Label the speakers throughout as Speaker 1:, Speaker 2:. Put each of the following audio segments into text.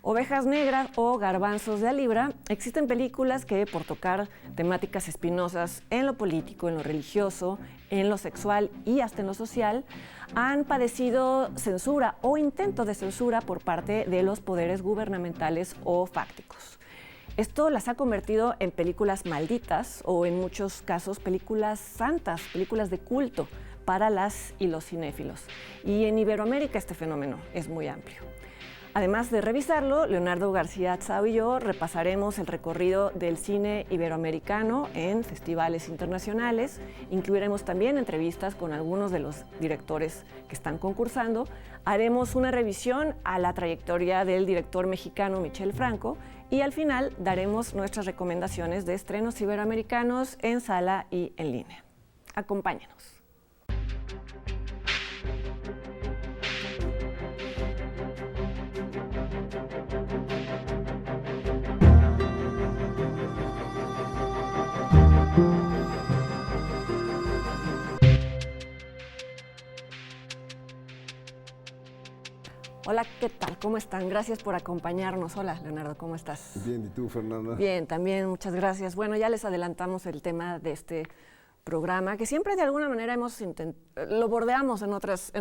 Speaker 1: Ovejas Negras o Garbanzos de a Libra, existen películas que, por tocar temáticas espinosas en lo político, en lo religioso, en lo sexual y hasta en lo social, han padecido censura o intento de censura por parte de los poderes gubernamentales o fácticos. Esto las ha convertido en películas malditas o, en muchos casos, películas santas, películas de culto para las y los cinéfilos. Y en Iberoamérica este fenómeno es muy amplio. Además de revisarlo, Leonardo García Atzau y yo repasaremos el recorrido del cine iberoamericano en festivales internacionales. Incluiremos también entrevistas con algunos de los directores que están concursando. Haremos una revisión a la trayectoria del director mexicano Michel Franco y al final daremos nuestras recomendaciones de estrenos iberoamericanos en sala y en línea. Acompáñenos. Hola, ¿qué tal? ¿Cómo están? Gracias por acompañarnos. Hola, Leonardo, ¿cómo estás?
Speaker 2: Bien, ¿y tú, Fernanda?
Speaker 1: Bien, también, muchas gracias. Bueno, ya les adelantamos el tema de este programa, que siempre de alguna manera lo bordeamos en otras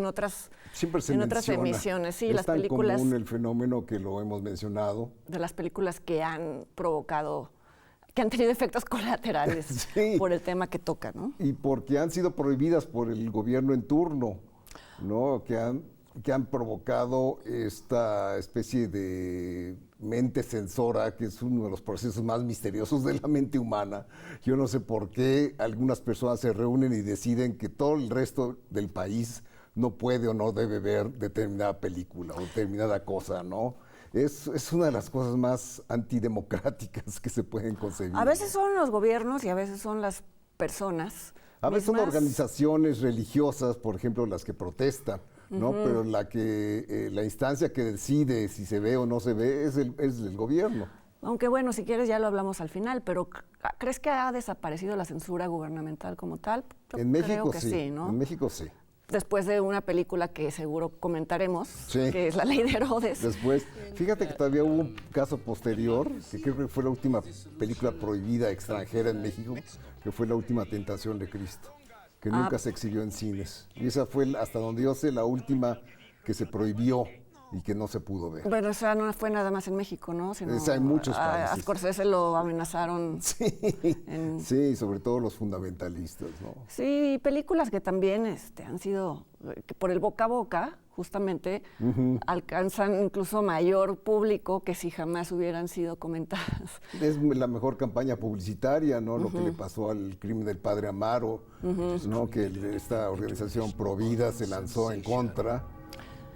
Speaker 1: emisiones. Sí,
Speaker 2: es
Speaker 1: las
Speaker 2: tan
Speaker 1: películas
Speaker 2: común el fenómeno que lo hemos mencionado.
Speaker 1: De las películas que han provocado, que han tenido efectos colaterales
Speaker 2: sí.
Speaker 1: por el tema que toca, ¿no?
Speaker 2: Y porque han sido prohibidas por el gobierno en turno, ¿no? Que han provocado esta especie de mente censora, que es uno de los procesos más misteriosos de la mente humana. Yo no sé por qué algunas personas se reúnen y deciden que todo el resto del país no puede o no debe ver determinada película o determinada cosa, ¿no? Es una de las cosas más antidemocráticas que se pueden concebir.
Speaker 1: A veces son los gobiernos y a veces son las personas.
Speaker 2: A veces son organizaciones religiosas, por ejemplo, las que protestan, ¿no? Pero la instancia que decide si se ve o no se ve es el gobierno.
Speaker 1: Aunque bueno, si quieres ya lo hablamos al final, pero ¿crees que ha desaparecido la censura gubernamental como tal?
Speaker 2: En México
Speaker 1: creo que sí, ¿no?
Speaker 2: En México sí.
Speaker 1: Después de una película que seguro comentaremos,
Speaker 2: sí.
Speaker 1: que es La Ley de Herodes.
Speaker 2: Después, fíjate que todavía hubo un caso posterior, que creo que fue la última película prohibida extranjera en México, que fue La Última Tentación de Cristo, que nunca se exhibió en cines. Y esa fue, hasta donde yo sé, la última que se prohibió y que no se pudo ver.
Speaker 1: Bueno, esa no fue nada más en México, ¿no?
Speaker 2: Sino esa en muchos países.
Speaker 1: A Scorsese lo amenazaron.
Speaker 2: Sí, sí, sobre todo los fundamentalistas, ¿no?
Speaker 1: Sí, películas que también han sido, que por el boca a boca, justamente, alcanzan incluso mayor público que si jamás hubieran sido comentadas.
Speaker 2: Es la mejor campaña publicitaria, ¿no? Lo que le pasó al crimen del padre Amaro, ¿no? Que esta organización Provida se lanzó en contra.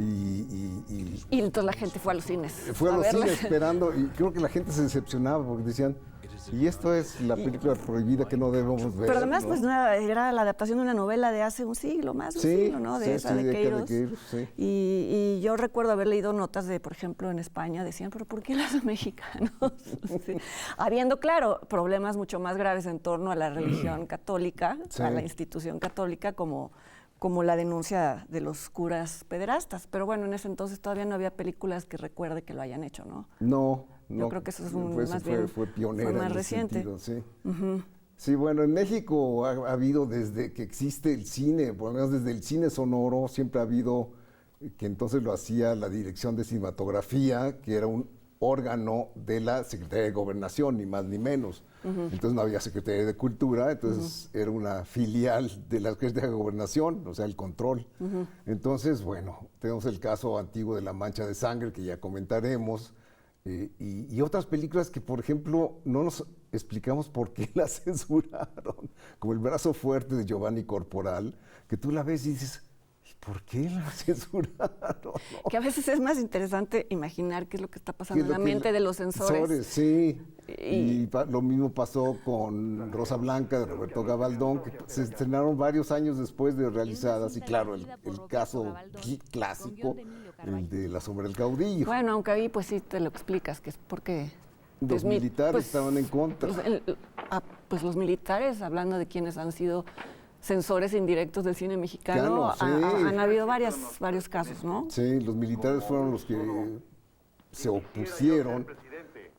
Speaker 2: Y
Speaker 1: entonces la gente fue a los cines.
Speaker 2: Fue a los cines esperando, y creo que la gente se decepcionaba porque decían, y esto es la película prohibida que no debemos ver.
Speaker 1: Pero además,
Speaker 2: ¿no?
Speaker 1: pues era la adaptación de una novela de hace un siglo, más de un siglo, ¿no? De esa de Queiroz.
Speaker 2: Sí.
Speaker 1: Y yo recuerdo haber leído notas de, por ejemplo, en España, decían, ¿pero por qué los mexicanos? Sí. Habiendo, claro, problemas mucho más graves en torno a la religión católica, a la institución católica, como la denuncia de los curas pederastas. Pero bueno, en ese entonces todavía no había películas que recuerde que lo hayan hecho, ¿no?
Speaker 2: No.
Speaker 1: Yo creo que eso es
Speaker 2: fue pionera,
Speaker 1: fue más
Speaker 2: en
Speaker 1: reciente.
Speaker 2: Sentido, sí. Sí, bueno, en México ha habido desde que existe el cine, por lo menos desde el cine sonoro, siempre ha habido, que entonces lo hacía la Dirección de Cinematografía, que era un órgano de la Secretaría de Gobernación, ni más ni menos. Entonces no había Secretaría de Cultura, entonces era una filial de la Secretaría de Gobernación, o sea, el control. Entonces, bueno, tenemos el caso antiguo de La Mancha de Sangre, que ya comentaremos, y otras películas que, por ejemplo, no nos explicamos por qué las censuraron, como El Brazo Fuerte de Giovanni Corporal, que tú la ves y dices, ¿por qué la censuraron?
Speaker 1: Que a veces es más interesante imaginar qué es lo que está pasando en la mente de los censores.
Speaker 2: Sí, y lo mismo pasó con Rosa Blanca de Roberto Gabaldón, que se estrenaron varios años después de realizadas, y claro, el caso clásico, el de La Sombra del Caudillo.
Speaker 1: Bueno, aunque ahí pues sí te lo explicas, que es porque
Speaker 2: los militares estaban en contra.
Speaker 1: Pues los militares, hablando de quienes han sido censores indirectos del cine mexicano, han habido varios casos, ¿no?
Speaker 2: Sí, los militares fueron los que se opusieron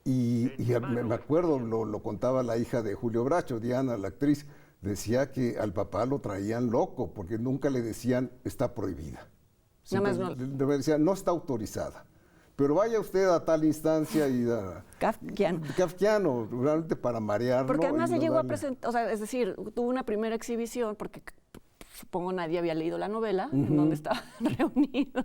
Speaker 2: y me acuerdo, lo contaba la hija de Julio Bracho, Diana, la actriz, decía que al papá lo traían loco porque nunca le decían está prohibida.
Speaker 1: Nada más
Speaker 2: le decían no está autorizada. Pero vaya usted a tal instancia y Kafkiano, realmente para marearlo.
Speaker 1: Porque además se llegó a presentar, o sea, es decir, tuvo una primera exhibición, porque supongo nadie había leído la novela, en donde estaban reunidos,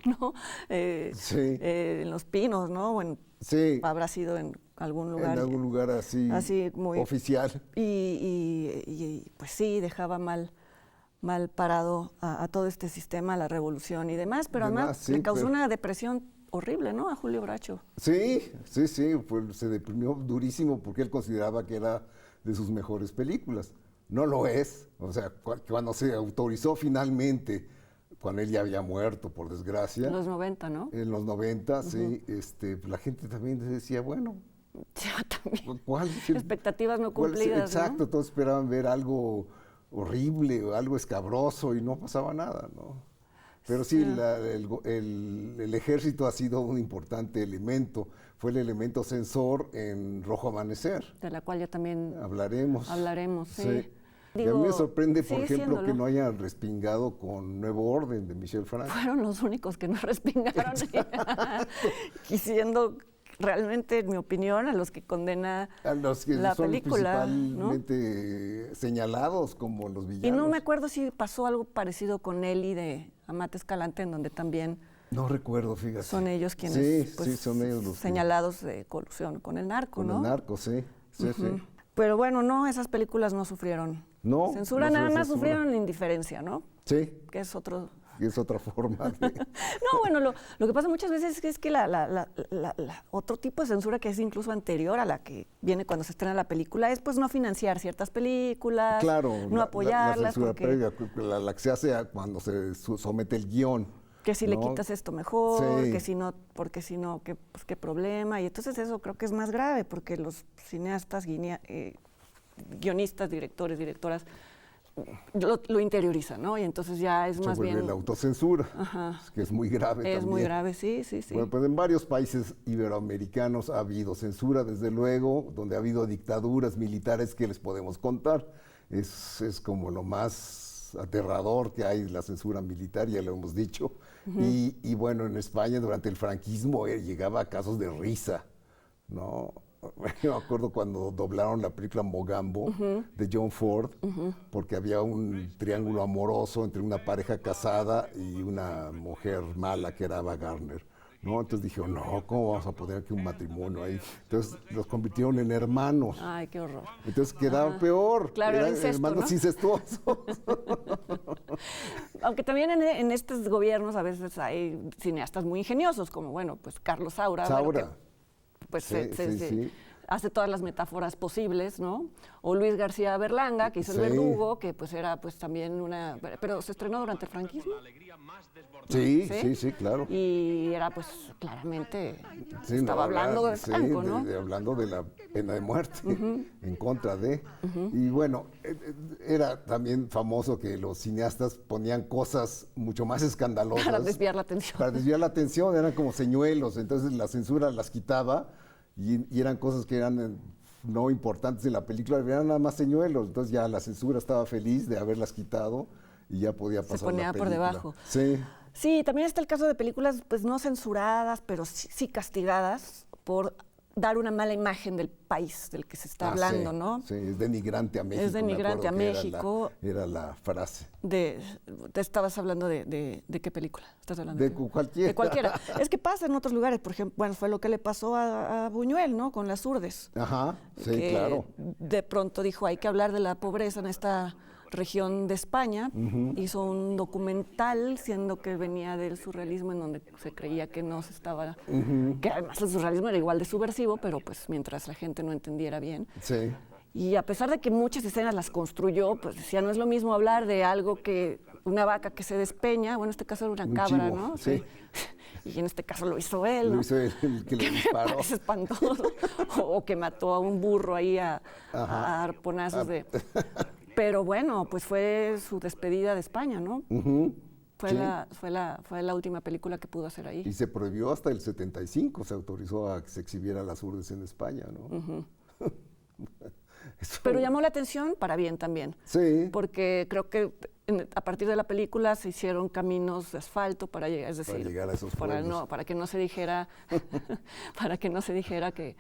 Speaker 1: ¿no? En Los Pinos, ¿no? Bueno,
Speaker 2: sí.
Speaker 1: Habrá sido en algún lugar.
Speaker 2: En algún lugar así muy oficial.
Speaker 1: Y pues sí, dejaba mal parado a todo este sistema, la revolución y demás, pero además le causó una depresión horrible, ¿no? A Julio Bracho.
Speaker 2: Sí, pues se deprimió durísimo porque él consideraba que era de sus mejores películas. No lo es. O sea, cuando se autorizó finalmente, cuando él ya había muerto, por desgracia.
Speaker 1: En los 90, ¿no?
Speaker 2: En los 90, sí. La gente también decía, bueno...
Speaker 1: Yo también.
Speaker 2: ¿Cuáles
Speaker 1: expectativas no cumplidas,
Speaker 2: exacto,
Speaker 1: ¿no?
Speaker 2: Todos esperaban ver algo horrible o algo escabroso y no pasaba nada, ¿no? Pero sí, el ejército ha sido un importante elemento. Fue el elemento censor en Rojo Amanecer.
Speaker 1: De la cual ya también
Speaker 2: hablaremos, sí. Y a mí me sorprende, por ejemplo, que no hayan respingado con Nuevo Orden de Michel Franco.
Speaker 1: Fueron los únicos que no respingaron. Y siendo realmente, en mi opinión, a los que condena
Speaker 2: a los que
Speaker 1: la
Speaker 2: son
Speaker 1: película,
Speaker 2: principalmente, ¿no? Señalados como los villanos.
Speaker 1: Y no me acuerdo si pasó algo parecido con Eli de Amate Escalante, en donde también...
Speaker 2: No recuerdo, fíjate.
Speaker 1: Son ellos quienes
Speaker 2: son ellos los
Speaker 1: señalados de colusión con el narco, ¿no?
Speaker 2: Con el narco, sí.
Speaker 1: Pero bueno, no, esas películas no sufrieron censura, nada más sufrieron indiferencia, ¿no?
Speaker 2: Sí.
Speaker 1: Que es otro...
Speaker 2: Y es otra forma de...
Speaker 1: No, bueno, lo que pasa muchas veces es que otro tipo de censura que es incluso anterior a la que viene cuando se estrena la película es pues no financiar ciertas películas, no apoyarlas.
Speaker 2: La censura previa, la que se hace cuando se somete el guión.
Speaker 1: Que si le quitas esto mejor, que si no, porque si no, pues, qué problema. Y entonces eso creo que es más grave, porque los cineastas, guionistas, directoras, lo interiorizan, ¿no? Y entonces ya es más bien...
Speaker 2: la autocensura, que es muy grave también.
Speaker 1: Es muy grave, sí.
Speaker 2: Bueno, pues en varios países iberoamericanos ha habido censura, desde luego, donde ha habido dictaduras militares que les podemos contar. Es como lo más aterrador que hay, la censura militar, ya lo hemos dicho. Y bueno, en España durante el franquismo llegaba a casos de risa, ¿no? Yo me acuerdo cuando doblaron la película Mogambo de John Ford, porque había un triángulo amoroso entre una pareja casada y una mujer mala que era Ava Gardner, ¿no? Entonces dije, no, ¿cómo vamos a poner aquí un matrimonio ahí? Entonces los convirtieron en hermanos.
Speaker 1: Ay, qué horror.
Speaker 2: Entonces quedaba peor.
Speaker 1: Claro, era incesto,
Speaker 2: hermanos, ¿no? Incestuosos.
Speaker 1: Aunque también en estos gobiernos a veces hay cineastas muy ingeniosos, como, bueno, pues Carlos Saura. Bueno, pues se hace todas las metáforas posibles, ¿no? O Luis García Berlanga, que hizo El Verdugo, que pues era pues también pero se estrenó durante el franquismo. Sí,
Speaker 2: claro.
Speaker 1: Y era pues claramente, estaba hablando de Franco, ¿no?
Speaker 2: Hablando de la pena de muerte, en contra de. Y bueno, era también famoso que los cineastas ponían cosas mucho más escandalosas.
Speaker 1: Para desviar la atención.
Speaker 2: Para desviar la atención, eran como señuelos, entonces la censura las quitaba y eran cosas que eran no importantes en la película, eran nada más señuelos, entonces ya la censura estaba feliz de haberlas quitado y ya podía pasar.
Speaker 1: Se ponía
Speaker 2: la película
Speaker 1: por debajo. Sí, también está el caso de películas pues no censuradas, pero sí castigadas por dar una mala imagen del país del que se está hablando, ¿no?
Speaker 2: Sí, es denigrante a México.
Speaker 1: Es denigrante a México.
Speaker 2: Era la frase.
Speaker 1: Te estabas hablando de qué película? ¿Estás hablando
Speaker 2: de cualquiera.
Speaker 1: De cualquiera. Es que pasa en otros lugares, por ejemplo, bueno, fue lo que le pasó a Buñuel, ¿no? Con Las Urdes.
Speaker 2: Sí, claro.
Speaker 1: De pronto dijo, hay que hablar de la pobreza en esta región de España, hizo un documental, siendo que venía del surrealismo, en donde se creía que no se estaba, que además el surrealismo era igual de subversivo, pero pues mientras la gente no entendiera bien.
Speaker 2: Sí.
Speaker 1: Y a pesar de que muchas escenas las construyó, pues decía, no es lo mismo hablar de algo que una vaca que se despeña, bueno, en este caso era una cabra,
Speaker 2: chivo,
Speaker 1: ¿no?
Speaker 2: Sí.
Speaker 1: Y en este caso lo hizo él, ¿no?
Speaker 2: Lo hizo él, el que le disparó.
Speaker 1: Es espantoso. O que mató a un burro ahí a arponazos de... Pero bueno, pues fue su despedida de España, ¿no? Fue,
Speaker 2: Sí.
Speaker 1: fue la última película que pudo hacer ahí.
Speaker 2: Y se prohibió hasta el 75, se autorizó a que se exhibiera Las Urdes en España, ¿no?
Speaker 1: Ujú.
Speaker 2: Eso-
Speaker 1: Pero llamó la atención para bien también,
Speaker 2: Sí,
Speaker 1: porque creo que a partir de la película se hicieron caminos de asfalto para llegar, es decir,
Speaker 2: llegar a esos
Speaker 1: para,
Speaker 2: pueblos.
Speaker 1: para que no se dijera, para que no se dijera que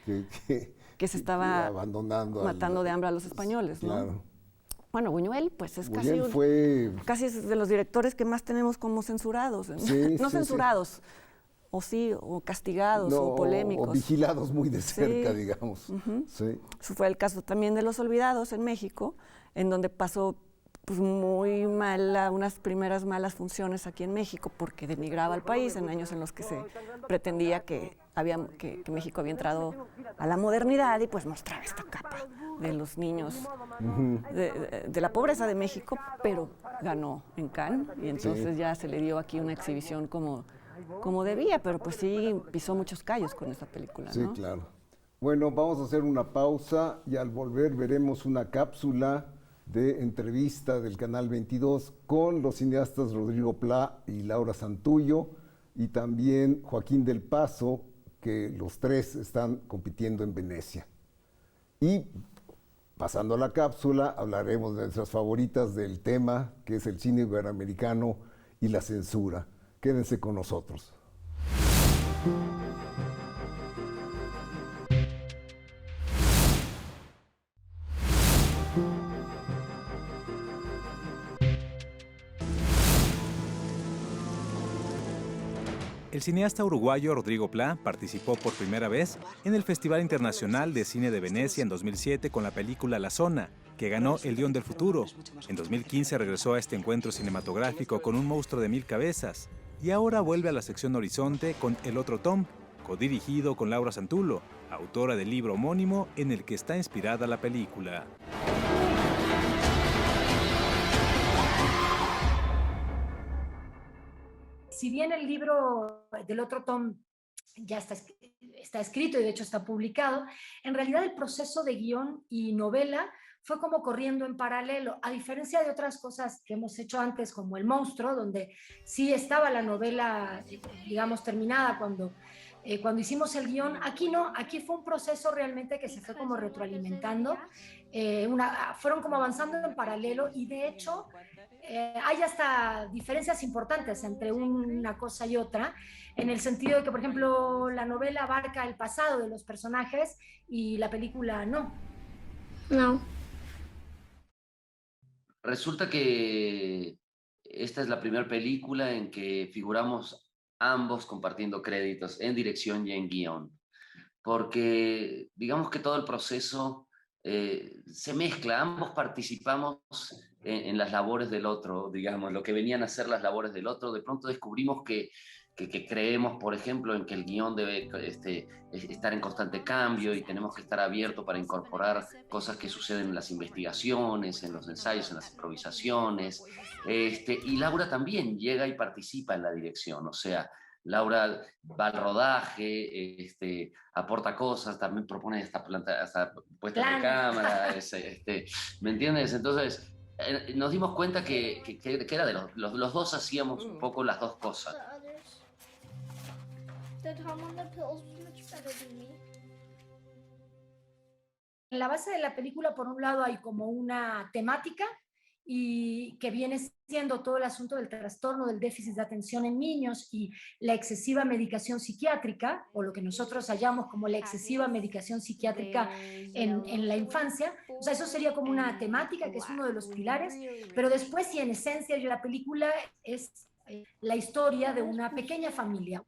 Speaker 1: se estaba
Speaker 2: abandonando
Speaker 1: matando de hambre a los españoles, ¿no?
Speaker 2: Claro.
Speaker 1: Bueno, Buñuel, pues es
Speaker 2: Buñuel fue
Speaker 1: casi es de los directores que más tenemos como censurados, ¿no?
Speaker 2: Sí,
Speaker 1: No
Speaker 2: sí,
Speaker 1: censurados, o sí, o castigados, o polémicos.
Speaker 2: o vigilados muy de cerca,
Speaker 1: Sí.
Speaker 2: digamos.
Speaker 1: Ujú.
Speaker 2: Sí.
Speaker 1: Eso fue el caso también de Los Olvidados en México, en donde pasó pues, muy mal, unas primeras malas funciones aquí en México, porque denigraba al país en años en los que se pretendía que México había entrado a la modernidad y pues mostraba esta capa de los niños, de la pobreza de México, pero ganó en Cannes y entonces ya se le dio aquí una exhibición como debía, pero pues sí pisó muchos callos con esta película,
Speaker 2: Sí,
Speaker 1: ¿no?
Speaker 2: claro. Bueno, vamos a hacer una pausa y al volver veremos una cápsula de entrevista del Canal 22 con los cineastas Rodrigo Plá y Laura Santullo y también Joaquín del Paso, que los tres están compitiendo en Venecia. Y pasando a la cápsula, hablaremos de nuestras favoritas del tema, que es el cine iberoamericano y la censura. Quédense con nosotros.
Speaker 3: El cineasta uruguayo Rodrigo Plá participó por primera vez en el Festival Internacional de Cine de Venecia en 2007 con la película La Zona, que ganó el León del Futuro. En 2015 regresó a este encuentro cinematográfico con Un monstruo de 1000 cabezas y ahora vuelve a la sección Horizonte con El otro Tom, codirigido con Laura Santullo, autora del libro homónimo en el que está inspirada la película.
Speaker 4: Si bien el libro del otro Tom ya está escrito y de hecho está publicado, en realidad el proceso de guión y novela fue como corriendo en paralelo, a diferencia de otras cosas que hemos hecho antes, como El monstruo, donde sí estaba la novela, digamos, terminada cuando hicimos el guión. Aquí no, aquí fue un proceso realmente que se fue como retroalimentando, fueron como avanzando en paralelo y de hecho hay hasta diferencias importantes entre una cosa y otra, en el sentido de que, por ejemplo, la novela abarca el pasado de los personajes y la película no.
Speaker 5: No.
Speaker 6: Resulta que esta es la primera película en que figuramos ambos compartiendo créditos en dirección y en guión, porque digamos que todo el proceso se mezcla, ambos participamos en las labores del otro, digamos, lo que venían a ser las labores del otro. De pronto descubrimos que creemos, por ejemplo, en que el guión debe estar en constante cambio y tenemos que estar abiertos para incorporar cosas que suceden en las investigaciones, en los ensayos, en las improvisaciones. Y Laura también llega y participa en la dirección, o sea, Laura va al rodaje, aporta cosas, también propone esta puesta de cámara, ¿me entiendes? Entonces, nos dimos cuenta que era de los dos hacíamos un poco las dos cosas.
Speaker 4: En la base de la película, por un lado, hay como una temática y que viene siendo todo el asunto del trastorno del déficit de atención en niños y la excesiva medicación psiquiátrica, o lo que nosotros hallamos como la excesiva medicación psiquiátrica en la infancia. O sea, eso sería como una temática que es uno de los pilares, pero después, y en esencia, la película es la historia de una pequeña familia.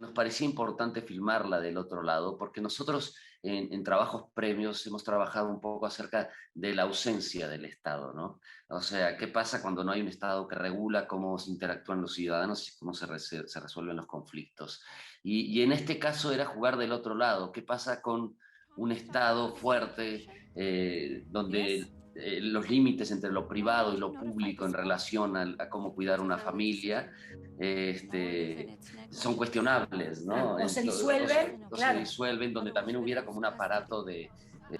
Speaker 6: Nos parecía importante filmarla del otro lado, porque nosotros en trabajos previos hemos trabajado un poco acerca de la ausencia del Estado, ¿no? O sea, ¿qué pasa cuando no hay un Estado que regula cómo se interactúan los ciudadanos y cómo se resuelven los conflictos? Y en este caso era jugar del otro lado. ¿Qué pasa con un Estado fuerte donde los límites entre lo privado y lo público en relación a cómo cuidar una familia son cuestionables, ¿no?
Speaker 4: O se disuelven,
Speaker 6: se disuelven, donde también hubiera como un aparato de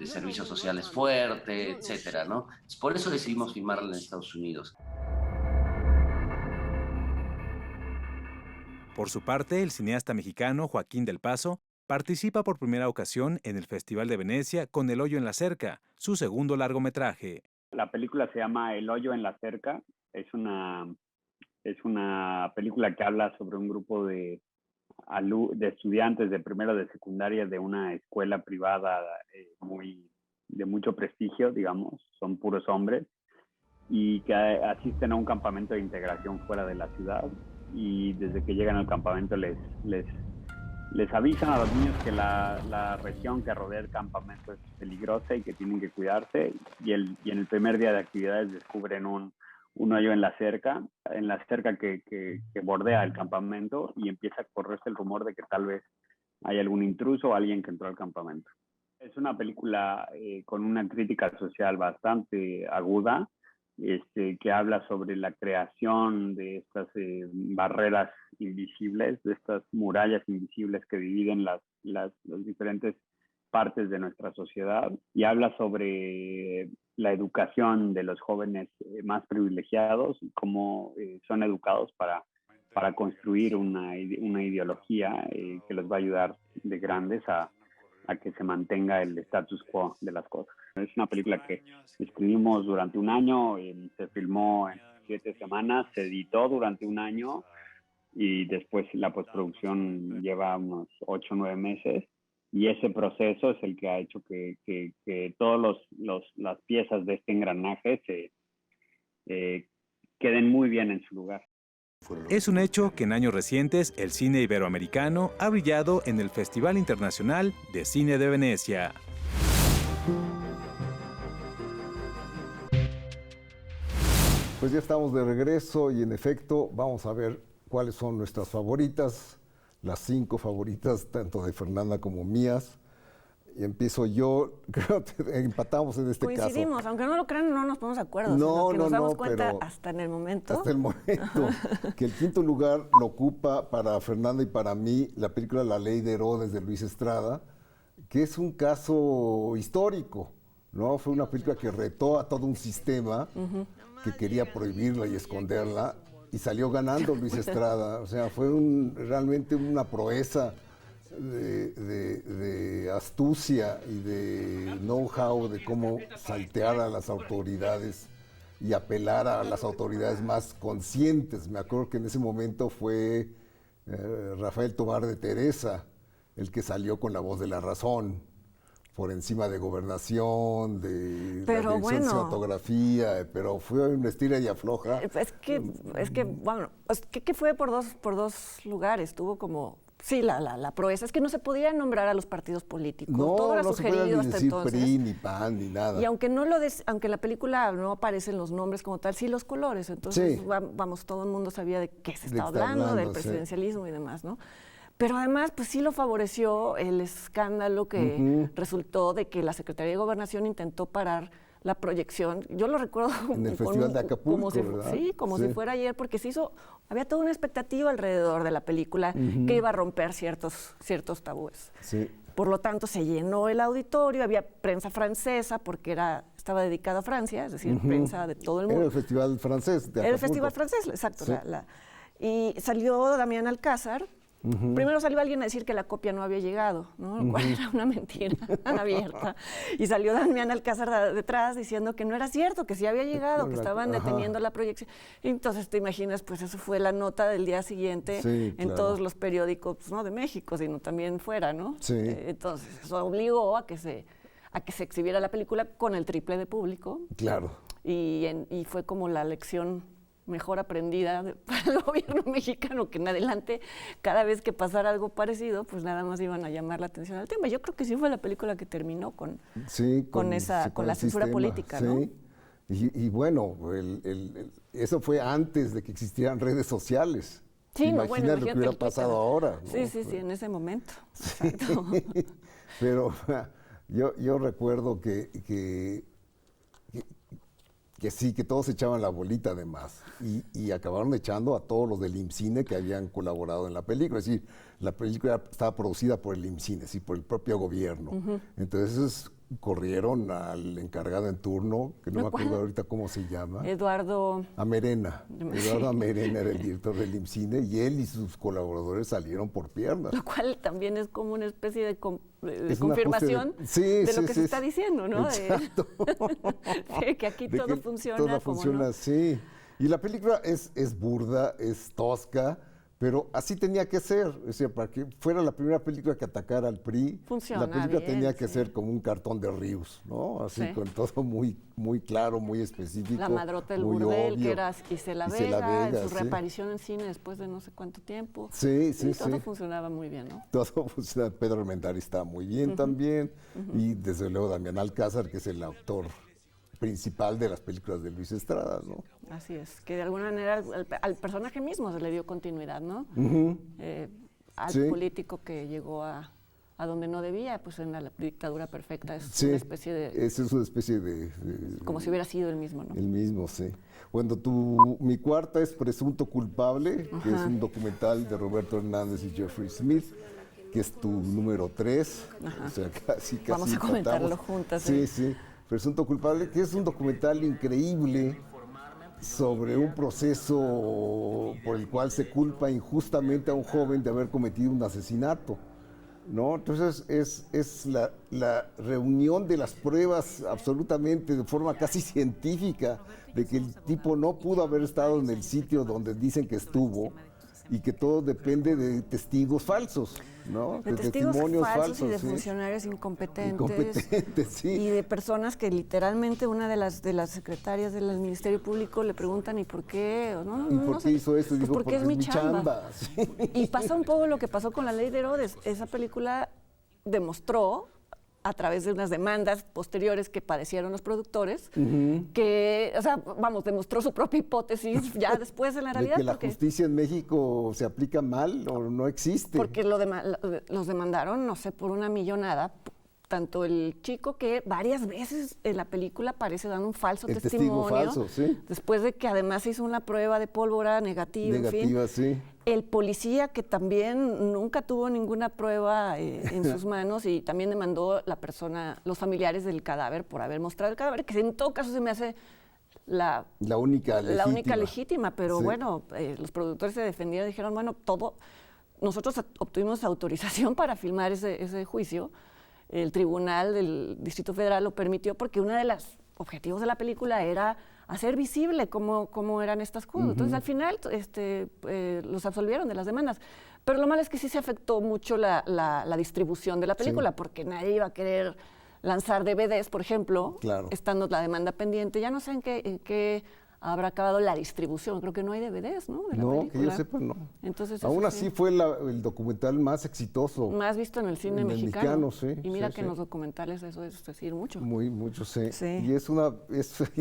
Speaker 6: servicios sociales fuerte, etcétera, ¿no? Por eso decidimos filmarla en Estados Unidos.
Speaker 3: Por su parte, el cineasta mexicano Joaquín del Paso participa por primera ocasión en el Festival de Venecia con El hoyo en la cerca, su segundo largometraje.
Speaker 5: La película se llama El hoyo en la cerca. Es una película que habla sobre un grupo de estudiantes de primero de secundaria de una escuela privada de mucho prestigio, digamos, son puros hombres, y que asisten a un campamento de integración fuera de la ciudad, y desde que llegan al campamento les avisan a los niños que la región que rodea el campamento es peligrosa y que tienen que cuidarse, y en el primer día de actividades descubren un hoyo en la cerca que bordea el campamento, y empieza a correrse el rumor de que tal vez hay algún intruso o alguien que entró al campamento. Es una película con una crítica social bastante aguda, que habla sobre la creación de estas barreras invisibles, de estas murallas invisibles que dividen las diferentes partes de nuestra sociedad, y habla sobre la educación de los jóvenes más privilegiados y cómo son educados para construir una ideología que los va a ayudar de grandes a que se mantenga el status quo de las cosas. Es una película que escribimos durante un año, se filmó en 7 semanas, se editó durante un año, y después la postproducción lleva unos 8 o 9 meses. Y ese proceso es el que ha hecho que todas las piezas de este engranaje queden muy bien en su lugar.
Speaker 3: Es un hecho que en años recientes el cine iberoamericano ha brillado en el Festival Internacional de Cine de Venecia.
Speaker 2: Pues ya estamos de regreso y en efecto vamos a ver cuáles son nuestras favoritas, las 5 favoritas tanto de Fernanda como mías. Y empiezo yo, creo que empatamos en este caso.
Speaker 1: Coincidimos, aunque no lo crean, no nos ponemos de acuerdo, sino que nos damos cuenta hasta en el momento.
Speaker 2: Hasta el momento, que el 5º lugar lo ocupa para Fernanda y para mí la película La Ley de Herodes de Luis Estrada, que es un caso histórico, ¿no? Fue una película que retó a todo un sistema que quería prohibirla y esconderla, y salió ganando Luis Estrada. O sea, fue realmente una proeza de astucia y de know-how de cómo saltear a las autoridades y apelar a las autoridades más conscientes. Me acuerdo que en ese momento fue Rafael Tovar de Teresa el que salió con La Voz de la Razón, por encima de Gobernación, de la dirección de cinematografía, pero fue una estira y afloja.
Speaker 1: Es que bueno, que fue por dos lugares, tuvo como... Sí, la proeza es que no se podía nombrar a los partidos políticos.
Speaker 2: No,
Speaker 1: todo era
Speaker 2: no
Speaker 1: sugerido
Speaker 2: se puede
Speaker 1: hasta
Speaker 2: decir
Speaker 1: entonces.
Speaker 2: PRI, ni PAN, ni nada.
Speaker 1: Y aunque aunque en la película no aparecen los nombres como tal, sí los colores. Entonces, vamos, todo el mundo sabía de qué se estaba hablando, del presidencialismo y demás, ¿no? Pero además, pues sí lo favoreció el escándalo que resultó de que la Secretaría de Gobernación intentó parar la proyección. Yo lo recuerdo
Speaker 2: en el Festival de Acapulco, ¿verdad?
Speaker 1: Sí, como si fuera ayer, porque había toda una expectativa alrededor de la película que iba a romper ciertos tabúes.
Speaker 2: Sí.
Speaker 1: Por lo tanto, se llenó el auditorio, había prensa francesa porque estaba dedicado a Francia, es decir, prensa de todo el mundo.
Speaker 2: Era el Festival Francés de Acapulco.
Speaker 1: Era el Festival Francés, exacto.
Speaker 2: Sí.
Speaker 1: Y salió Damián Alcázar. Primero salió alguien a decir que la copia no había llegado, ¿no? Lo cual era una mentira abierta. Y salió Damián Alcázar detrás diciendo que no era cierto, que sí había llegado, que estaban deteniendo la proyección. Y entonces te imaginas, pues eso fue la nota del día siguiente en todos los periódicos, pues, no de México, sino también fuera, ¿no?
Speaker 2: Sí.
Speaker 1: Entonces eso obligó a que se exhibiera la película con el triple de público.
Speaker 2: Claro.
Speaker 1: Y fue como la lección mejor aprendida para el gobierno mexicano, que en adelante, cada vez que pasara algo parecido, pues nada más iban a llamar la atención al tema. Yo creo que sí fue la película que terminó con la censura política, ¿no?
Speaker 2: Y bueno, eso fue antes de que existieran redes sociales.
Speaker 1: Sí,
Speaker 2: Imagina lo que hubiera pasado ahora, ¿no?
Speaker 1: Sí, en ese momento. Exacto.
Speaker 2: Pero yo recuerdo que sí, que todos echaban la bolita además, y acabaron echando a todos los del IMCINE que habían colaborado en la película. Es decir, la película estaba producida por el IMCINE, sí, por el propio gobierno. Entonces eso es corrieron al encargado en turno, que no me acuerdo ahorita cómo se llama.
Speaker 1: Eduardo
Speaker 2: Amerena. Eduardo Amerena era el director del IMCINE y él y sus colaboradores salieron por piernas.
Speaker 1: Lo cual también es como una especie de
Speaker 2: Es un
Speaker 1: confirmación de lo que se está diciendo, ¿no?
Speaker 2: Exacto.
Speaker 1: De que aquí todo funciona.
Speaker 2: Todo funciona así. Y la película es burda, es tosca, pero así tenía que ser. O sea, para que fuera la primera película que atacara al PRI,
Speaker 1: Funciona
Speaker 2: la película
Speaker 1: bien,
Speaker 2: tenía que ser como un cartón de Ríos, ¿no? Así con todo muy, muy claro, muy específico.
Speaker 1: La madrota del
Speaker 2: muy
Speaker 1: burdel,
Speaker 2: obvio.
Speaker 1: que era Isela Vega, en su reaparición en cine después de no sé cuánto tiempo.
Speaker 2: Sí.
Speaker 1: Todo funcionaba muy bien, ¿no?
Speaker 2: Todo funcionaba. Pedro Armendáriz estaba muy bien también. Y desde luego Damián Alcázar, que es el autor principal de las películas de Luis Estrada, ¿no?
Speaker 1: Así es, que de alguna manera al personaje mismo se le dio continuidad, ¿no? Al político que llegó a donde no debía, pues en la dictadura perfecta es una especie de...
Speaker 2: Es una especie de...
Speaker 1: como si hubiera sido el mismo, ¿no?
Speaker 2: El mismo, sí. Bueno, mi cuarta es Presunto Culpable, que es un documental de Roberto Hernández y Jeffrey Smith, que es tu número 3. O sea, casi
Speaker 1: Vamos a comentarlo juntas.
Speaker 2: Sí. Presunto Culpable, que es un documental increíble sobre un proceso por el cual se culpa injustamente a un joven de haber cometido un asesinato, ¿no? Entonces es la reunión de las pruebas absolutamente de forma casi científica de que el tipo no pudo haber estado en el sitio donde dicen que estuvo y que todo depende de testigos falsos, ¿no?
Speaker 1: De testigos falsos y de funcionarios incompetentes,
Speaker 2: sí.
Speaker 1: Y de personas que literalmente una de las secretarias del Ministerio Público le preguntan ¿y por qué?
Speaker 2: ¿Y por qué hizo esto? Y dijo,
Speaker 1: porque es mi chamba.
Speaker 2: Sí.
Speaker 1: Y pasa un poco lo que pasó con La Ley de Herodes. Esa película demostró a través de unas demandas posteriores que padecieron los productores, que, o sea, vamos, demostró su propia hipótesis ya después en la realidad.
Speaker 2: ¿De que la justicia en México se aplica mal o no existe?
Speaker 1: Porque los demandaron, no sé, por una millonada, tanto el chico que varias veces en la película aparece dando un falso testimonio.
Speaker 2: Falso, sí.
Speaker 1: Después de que además hizo una prueba de pólvora negativa, en fin.
Speaker 2: Sí.
Speaker 1: El policía que también nunca tuvo ninguna prueba en sus manos y también demandó los familiares del cadáver por haber mostrado el cadáver, que en todo caso se me hace la única legítima, pero bueno, los productores se defendieron y dijeron, bueno, nosotros obtuvimos autorización para filmar ese juicio. El tribunal del Distrito Federal lo permitió porque uno de los objetivos de la película era hacer visible cómo eran estas cosas. Entonces, al final, los absolvieron de las demandas. Pero lo malo es que sí se afectó mucho la distribución de la película, porque nadie iba a querer lanzar DVDs, por ejemplo, estando la demanda pendiente. Ya no sé en qué habrá acabado la distribución. Creo que no hay DVDs, ¿no? De la película.
Speaker 2: Que yo sepa, no.
Speaker 1: Entonces,
Speaker 2: aún así fue el documental más exitoso.
Speaker 1: Más visto en el cine mexicano.
Speaker 2: Sí.
Speaker 1: Y mira que en los documentales eso es decir mucho.
Speaker 2: Mucho, sí. Y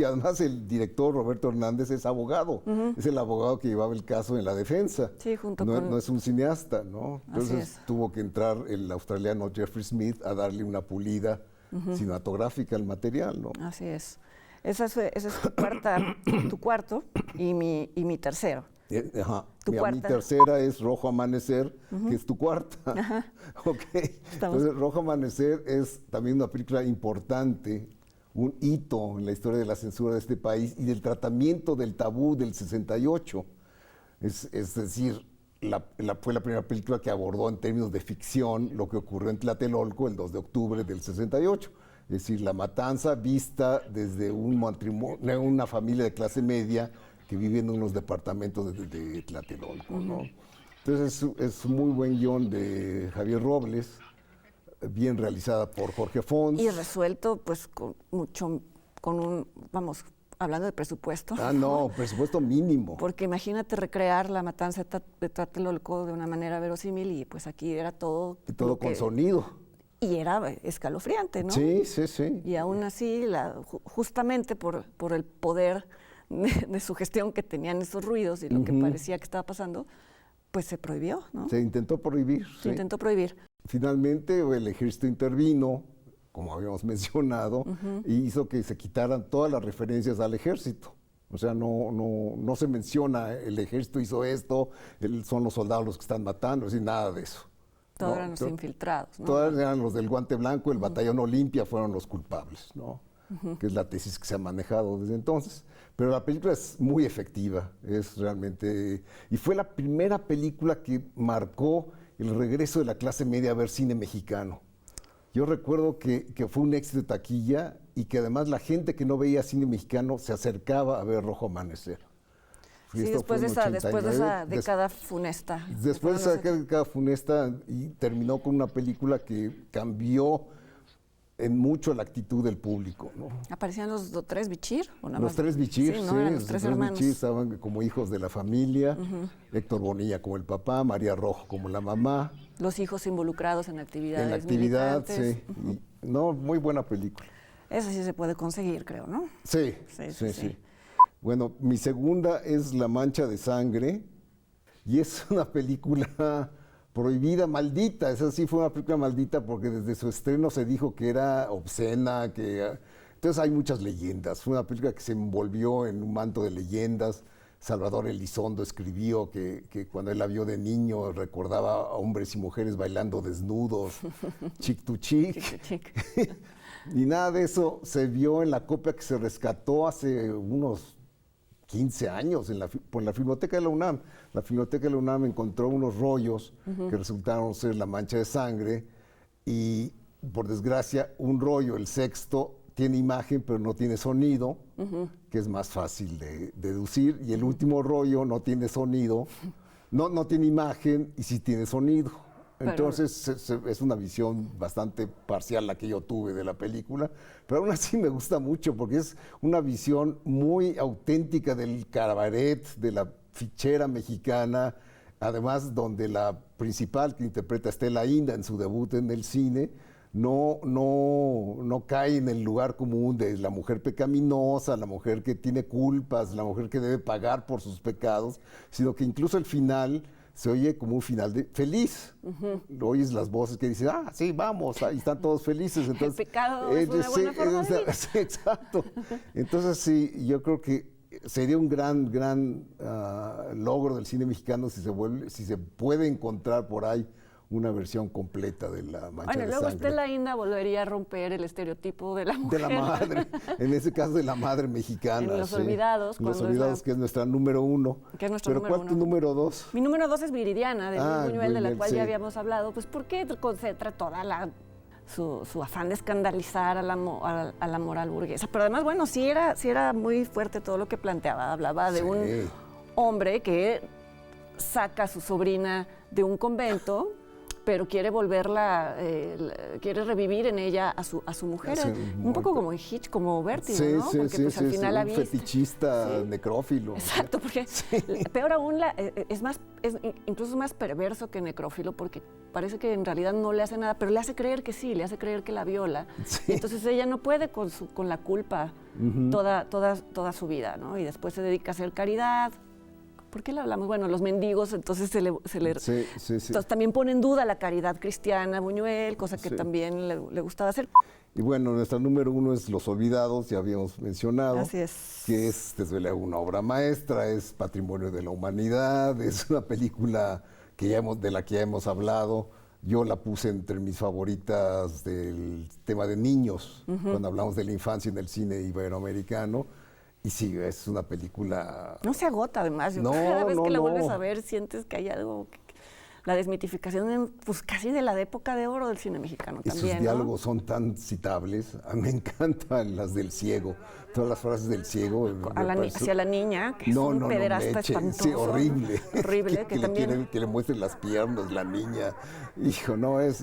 Speaker 2: y además el director Roberto Hernández es abogado. Es el abogado que llevaba el caso en la defensa.
Speaker 1: Sí,
Speaker 2: no es un cineasta, ¿no? Entonces tuvo que entrar el australiano Jeffrey Smith a darle una pulida cinematográfica al material, ¿no?
Speaker 1: Así es. Ese es tu cuarto y mi tercero.
Speaker 2: Mi tercera es Rojo Amanecer, que es tu cuarta. Entonces, Rojo Amanecer es también una película importante, un hito en la historia de la censura de este país y del tratamiento del tabú del 68. Es decir, fue la primera película que abordó en términos de ficción lo que ocurrió en Tlatelolco el 2 de octubre del 68. Es decir, la matanza vista desde un matrimonio, una familia de clase media que vive en unos departamentos de Tlatelolco, ¿no? Entonces es un muy buen guión de Javier Robles, bien realizada por Jorge Fons.
Speaker 1: Y resuelto pues hablando de presupuesto.
Speaker 2: Presupuesto mínimo.
Speaker 1: Porque imagínate recrear la matanza de Tlatelolco de una manera verosímil y pues aquí era todo...
Speaker 2: Y todo con sonido.
Speaker 1: Y era escalofriante, ¿no?
Speaker 2: Sí. Y
Speaker 1: aún así, justamente por el poder de sugestión que tenían esos ruidos y lo que parecía que estaba pasando, pues se prohibió, ¿no?
Speaker 2: Se intentó prohibir.
Speaker 1: Se intentó prohibir.
Speaker 2: Finalmente el ejército intervino, como habíamos mencionado, y hizo que se quitaran todas las referencias al ejército. O sea, no se menciona el ejército hizo esto, son los soldados los que están matando, es decir, nada de eso.
Speaker 1: Todos eran los infiltrados, ¿no?
Speaker 2: Todos eran los del guante blanco, el batallón Olimpia fueron los culpables, ¿no? Que es la tesis que se ha manejado desde entonces. Pero la película es muy efectiva, es realmente... Y fue la primera película que marcó el regreso de la clase media a ver cine mexicano. Yo recuerdo que fue un éxito de taquilla y que además la gente que no veía cine mexicano se acercaba a ver Rojo Amanecer.
Speaker 1: Sí, después de esa década funesta.
Speaker 2: Después de esa década funesta y terminó con una película que cambió en mucho la actitud del público, ¿no?
Speaker 1: ¿Aparecían los tres Bichir?
Speaker 2: Los tres Bichir, sí,
Speaker 1: ¿no?
Speaker 2: los tres hermanos. Bichir estaban como hijos de la familia, Héctor Bonilla como el papá, María Rojo como la mamá.
Speaker 1: Los hijos involucrados en actividades
Speaker 2: En la actividad,
Speaker 1: militantes.
Speaker 2: sí. No, muy buena película.
Speaker 1: Esa sí se puede conseguir, creo, ¿no?
Speaker 2: Sí. Bueno, mi segunda es La Mancha de Sangre y es una película prohibida, maldita. Esa sí fue una película maldita porque desde su estreno se dijo que era obscena, entonces hay muchas leyendas. Fue una película que se envolvió en un manto de leyendas. Salvador Elizondo escribió que cuando él la vio de niño recordaba a hombres y mujeres bailando desnudos, chic to chic. Y nada de eso se vio en la copia que se rescató hace unos 15 años por la Filmoteca de la UNAM. La Filmoteca de la UNAM encontró unos rollos que resultaron ser La Mancha de Sangre y, por desgracia, un rollo, el sexto, tiene imagen pero no tiene sonido, que es más fácil de deducir, y el último rollo no tiene sonido, no tiene imagen y sí tiene sonido. Entonces es una visión bastante parcial la que yo tuve de la película, pero aún así me gusta mucho porque es una visión muy auténtica del cabaret, de la fichera mexicana, además donde la principal que interpreta Estela Inda en su debut en el cine no cae en el lugar común de la mujer pecaminosa, la mujer que tiene culpas, la mujer que debe pagar por sus pecados, sino que incluso el final se oye como un final feliz. Oyes las voces que dicen, sí, vamos, ahí están todos felices. Entonces,
Speaker 1: el pecado es una buena forma de vivir.
Speaker 2: Sí, exacto. Entonces, sí, yo creo que sería un gran logro del cine mexicano si se puede encontrar por ahí una versión completa de La Mancha de Sangre.
Speaker 1: Bueno, luego Estela Inda volvería a romper el estereotipo de la mujer.
Speaker 2: De la madre, en ese caso de la madre mexicana.
Speaker 1: En Los Olvidados.
Speaker 2: Los Olvidados, que es nuestra número 1.
Speaker 1: ¿Pero
Speaker 2: cuál es tu número 2?
Speaker 1: Mi número 2 es Viridiana, de Luis Buñuel, de la cual ya
Speaker 2: sí.
Speaker 1: habíamos hablado. Pues porque concentra toda su afán de escandalizar a la moral burguesa. Pero además, bueno, sí era muy fuerte todo lo que planteaba. Hablaba de un hombre que saca a su sobrina de un convento, pero quiere quiere revivir en ella a su mujer. Un poco como Hitch, como Vértigo, ¿no? Porque pues al final la viste.
Speaker 2: Un fetichista necrófilo.
Speaker 1: Exacto, porque peor aún, es incluso más perverso que necrófilo, porque parece que en realidad no le hace nada, pero le hace creer que sí, le hace creer que la viola. Y entonces ella no puede con la culpa toda su vida, ¿no? Y después se dedica a hacer caridad. ¿Por qué le hablamos? Bueno, los mendigos, entonces entonces también pone en duda la caridad cristiana, Buñuel, cosa que también le gustaba hacer.
Speaker 2: Y bueno, nuestra número 1 es Los Olvidados, ya habíamos mencionado.
Speaker 1: Así es.
Speaker 2: Que es, desde luego, una obra maestra, es patrimonio de la humanidad, es una película de la que ya hemos hablado. Yo la puse entre mis favoritas del tema de niños, cuando hablamos de la infancia en el cine iberoamericano. Y sí, es una película...
Speaker 1: No se agota, además. Cada vez que la vuelves a ver, sientes que hay algo... La desmitificación, pues casi de la época de oro del cine mexicano
Speaker 2: y
Speaker 1: también,
Speaker 2: sus diálogos son tan citables. A mí me encantan las del ciego, todas las frases del ciego.
Speaker 1: Hacia la niña, que es un pederasta espantoso.
Speaker 2: Sí, horrible.
Speaker 1: Horrible, que también...
Speaker 2: que le muestren las piernas, la niña. Hijo, no, es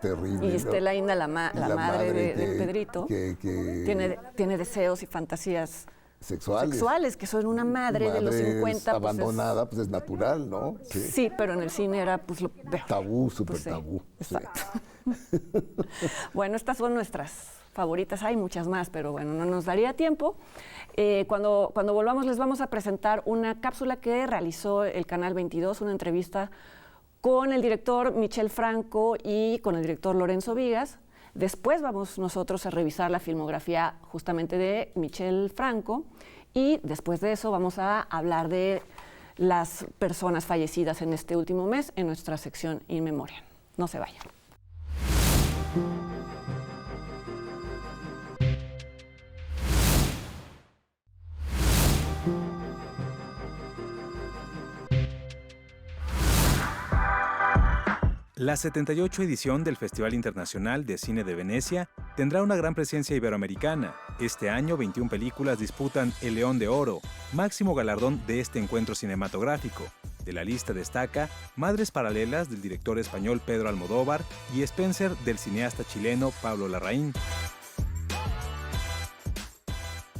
Speaker 2: terrible.
Speaker 1: Y Estela Inda, la madre de Pedrito, tiene deseos y fantasías sexuales, que son una madre de los 50.
Speaker 2: Abandonada, pues es natural, ¿no?
Speaker 1: Sí, pero en el cine era pues lo peor.
Speaker 2: Tabú, súper tabú.
Speaker 1: Exacto. Bueno, estas son nuestras favoritas, hay muchas más, pero bueno, no nos daría tiempo. Cuando volvamos les vamos a presentar una cápsula que realizó el Canal 22, una entrevista con el director Michel Franco y con el director Lorenzo Vigas. Después vamos nosotros a revisar la filmografía justamente de Michel Franco y después de eso vamos a hablar de las personas fallecidas en este último mes en nuestra sección In Memoriam. No se vayan.
Speaker 3: La 78 edición del Festival Internacional de Cine de Venecia tendrá una gran presencia iberoamericana. Este año, 21 películas disputan el León de Oro, máximo galardón de este encuentro cinematográfico. De la lista destaca Madres Paralelas, del director español Pedro Almodóvar, y Spencer, del cineasta chileno Pablo Larraín.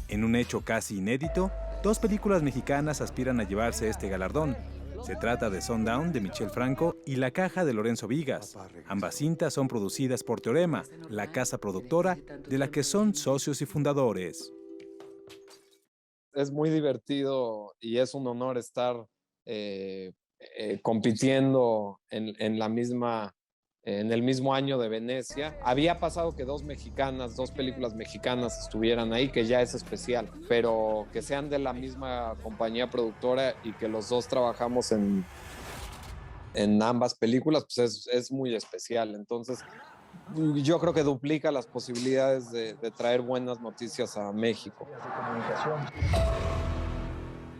Speaker 3: En un hecho casi inédito, 2 películas mexicanas aspiran a llevarse este galardón. Se trata de Sundown, de Michel Franco, y La Caja, de Lorenzo Vigas. Ambas cintas son producidas por Teorema, la casa productora de la que son socios y fundadores.
Speaker 7: Es muy divertido y es un honor estar compitiendo en el mismo año de Venecia. Había pasado que 2 películas mexicanas estuvieran ahí, que ya es especial, pero que sean de la misma compañía productora y que los dos trabajamos en ambas películas, pues es muy especial. Entonces, yo creo que duplica las posibilidades de traer buenas noticias a México.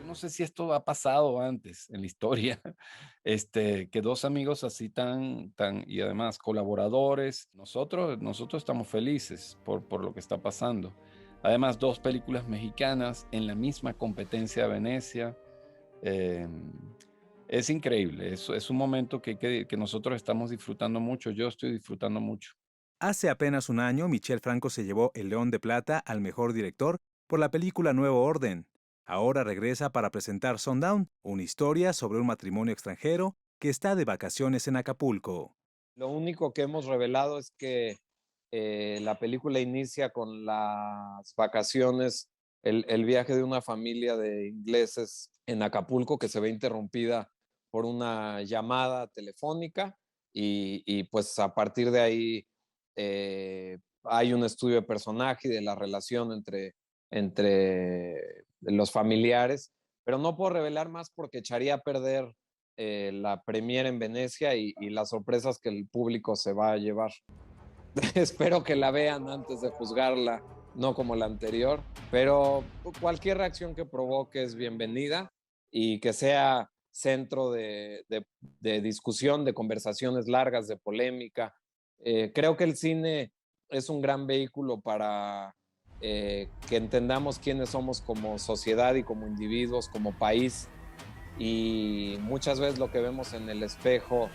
Speaker 8: No sé si esto ha pasado antes en la historia, que 2 amigos así y además colaboradores. Nosotros estamos felices por lo que está pasando. Además, 2 películas mexicanas en la misma competencia de Venecia. Es increíble, es un momento que nosotros estamos disfrutando mucho, yo estoy disfrutando mucho.
Speaker 3: Hace apenas un año, Michel Franco se llevó el León de Plata al mejor director por la película Nuevo Orden. Ahora regresa para presentar Sundown, una historia sobre un matrimonio extranjero que está de vacaciones en Acapulco.
Speaker 7: Lo único que hemos revelado es que la película inicia con las vacaciones, el viaje de una familia de ingleses en Acapulco, que se ve interrumpida por una llamada telefónica y pues a partir de ahí hay un estudio de personaje y de la relación entre los familiares, pero no puedo revelar más porque echaría a perder la premiere en Venecia y las sorpresas que el público se va a llevar. Espero que la vean antes de juzgarla, no como la anterior, pero cualquier reacción que provoque es bienvenida y que sea centro de discusión, de conversaciones largas, de polémica. Creo que el cine es un gran vehículo para que entendamos quiénes somos como sociedad y como individuos, como país, y muchas veces lo que vemos en el espejo,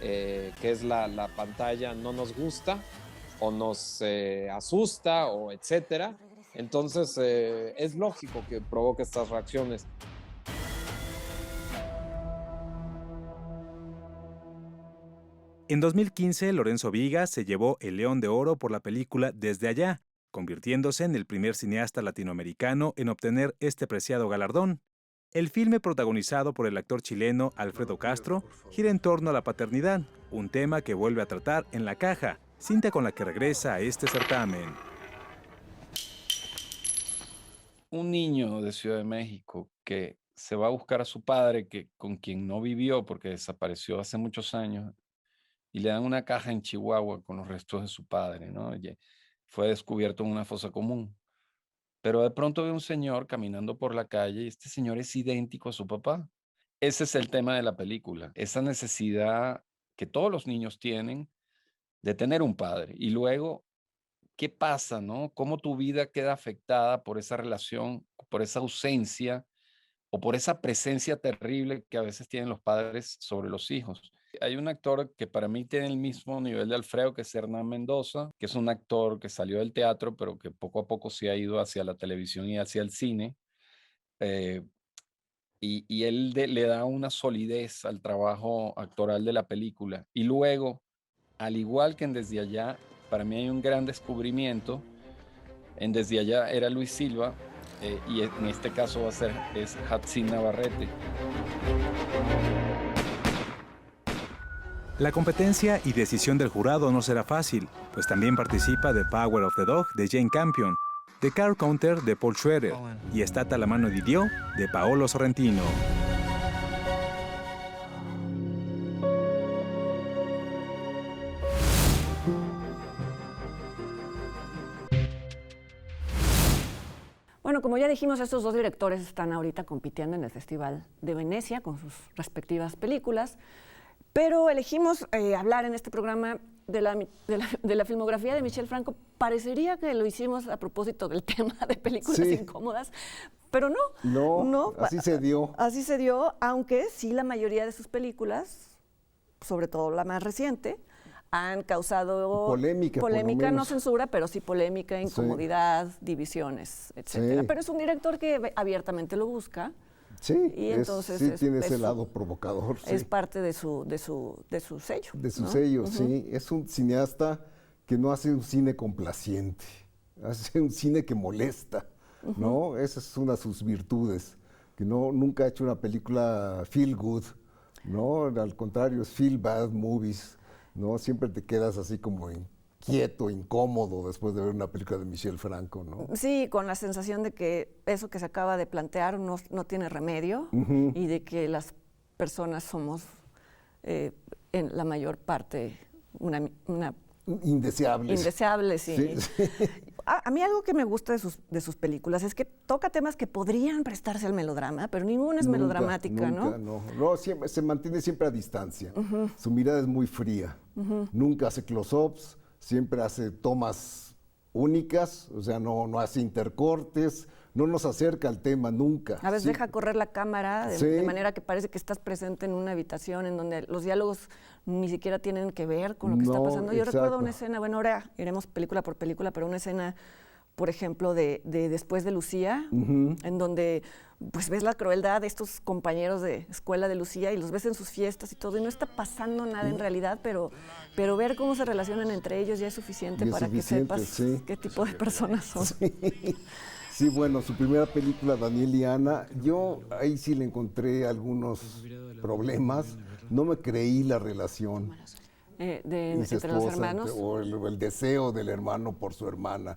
Speaker 7: que es la pantalla, no nos gusta o nos asusta o etcétera. Entonces es lógico que provoque estas reacciones.
Speaker 3: En 2015, Lorenzo Vigas se llevó el León de Oro por la película Desde Allá, convirtiéndose en el primer cineasta latinoamericano en obtener este preciado galardón. El filme, protagonizado por el actor chileno Alfredo Castro, gira en torno a la paternidad, un tema que vuelve a tratar en La Caja, cinta con la que regresa a este certamen.
Speaker 8: Un niño de Ciudad de México que se va a buscar a su padre, con quien no vivió porque desapareció hace muchos años, y le dan una caja en Chihuahua con los restos de su padre, ¿no? Fue descubierto en una fosa común. Pero de pronto ve un señor caminando por la calle y este señor es idéntico a su papá. Ese es el tema de la película, esa necesidad que todos los niños tienen de tener un padre. Y luego, ¿qué pasa, no? ¿Cómo tu vida queda afectada por esa relación, por esa ausencia o por esa presencia terrible que a veces tienen los padres sobre los hijos? Hay un actor que para mí tiene el mismo nivel de Alfredo, que es Hernán Mendoza, que es un actor que salió del teatro, pero que poco a poco se ha ido hacia la televisión y hacia el cine. Y él le da una solidez al trabajo actoral de la película. Y luego, al igual que en Desde Allá, para mí hay un gran descubrimiento. En Desde Allá era Luis Silva, y en este caso es Hatzin Navarrete.
Speaker 3: La competencia y decisión del jurado no será fácil, pues también participa The Power of the Dog de Jane Campion, The Car Counter de Paul Schrader y È stata la mano di Dio de Paolo Sorrentino.
Speaker 1: dijimos, estos dos directores están ahorita compitiendo en el Festival de Venecia con sus respectivas películas, pero elegimos hablar en este programa de la filmografía de Michel Franco. Parecería que lo hicimos a propósito del tema de películas incómodas, pero no.
Speaker 2: Así se dio.
Speaker 1: Así se dio, aunque sí la mayoría de sus películas, sobre todo la más reciente, han causado polémica, no censura, pero sí polémica, incomodidad, divisiones, etcétera.
Speaker 2: Sí.
Speaker 1: Pero es un director que abiertamente lo busca.
Speaker 2: Sí,
Speaker 1: y entonces
Speaker 2: sí tiene ese lado provocador.
Speaker 1: Es
Speaker 2: sí.
Speaker 1: parte de su sello.
Speaker 2: De su
Speaker 1: ¿no?
Speaker 2: sello, sí. Es un cineasta que no hace un cine complaciente, hace un cine que molesta, ¿no? Esa es una de sus virtudes, que nunca ha hecho una película feel good, ¿no? Al contrario, es feel bad movies, ¿no? Siempre te quedas así como inquieto, incómodo después de ver una película de Michel Franco, ¿no?
Speaker 1: Sí, con la sensación de que eso que se acaba de plantear no tiene remedio y de que las personas somos en la mayor parte una
Speaker 2: indeseables.
Speaker 1: Indeseables, sí. A mí algo que me gusta de sus películas es que toca temas que podrían prestarse al melodrama, pero ninguna es melodramática,
Speaker 2: ¿no? No, siempre, se mantiene siempre a distancia. Su mirada es muy fría. Nunca hace close-ups, siempre hace tomas únicas, o sea, no hace intercortes, no nos acerca al tema nunca.
Speaker 1: A veces deja correr la cámara de manera que parece que estás presente en una habitación en donde los diálogos ni siquiera tienen que ver con lo que está pasando. Yo recuerdo una escena, bueno, ahora iremos película por película, pero una escena, por ejemplo, de Después de Lucía, en donde pues ves la crueldad de estos compañeros de escuela de Lucía y los ves en sus fiestas y todo, y no está pasando nada en realidad, pero ver cómo se relacionan entre ellos ya es suficiente para que sepas qué tipo de personas son.
Speaker 2: Sí, bueno, su primera película, Daniel y Ana, yo ahí sí le encontré algunos problemas. No me creí la relación
Speaker 1: entre los hermanos.
Speaker 2: O el deseo del hermano por su hermana.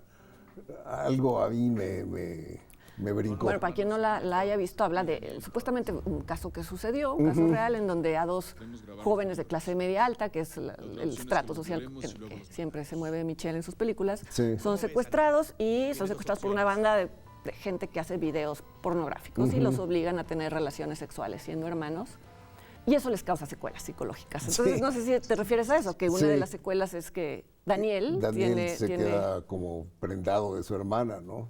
Speaker 2: Algo a mí me brincó.
Speaker 1: Bueno, para quien no la haya visto, habla de supuestamente un caso que sucedió, un caso real, en donde a dos jóvenes de clase media alta, que es el estrato social en el que siempre se mueve Michel en sus películas, son secuestrados por una banda de gente que hace videos pornográficos y los obligan a tener relaciones sexuales siendo hermanos. Y eso les causa secuelas psicológicas. Entonces, no sé si te refieres a eso, que una de las secuelas es que Daniel se
Speaker 2: queda como prendado de su hermana, ¿no?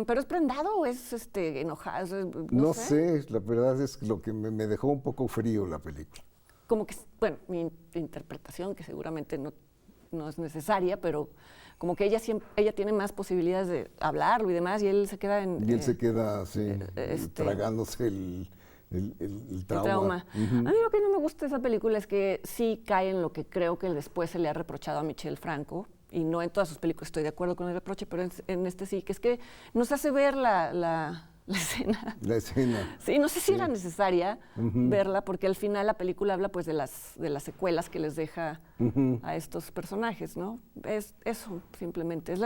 Speaker 1: ¿Pero es prendado o es enojado?
Speaker 2: No sé, la verdad es lo que me dejó un poco frío la película.
Speaker 1: Como que, bueno, mi interpretación, que seguramente no es necesaria, pero como que ella tiene más posibilidades de hablarlo y demás, y él se queda
Speaker 2: tragándose el trauma.
Speaker 1: A mí lo que no me gusta de esa película es que sí cae en lo que creo que después se le ha reprochado a Michel Franco, y no en todas sus películas estoy de acuerdo con el reproche, pero en este sí, que es que nos hace ver la escena.
Speaker 2: La escena.
Speaker 1: Sí, no sé si era necesaria verla, porque al final la película habla pues de las secuelas que les deja a estos personajes, ¿no? Es eso, simplemente. Es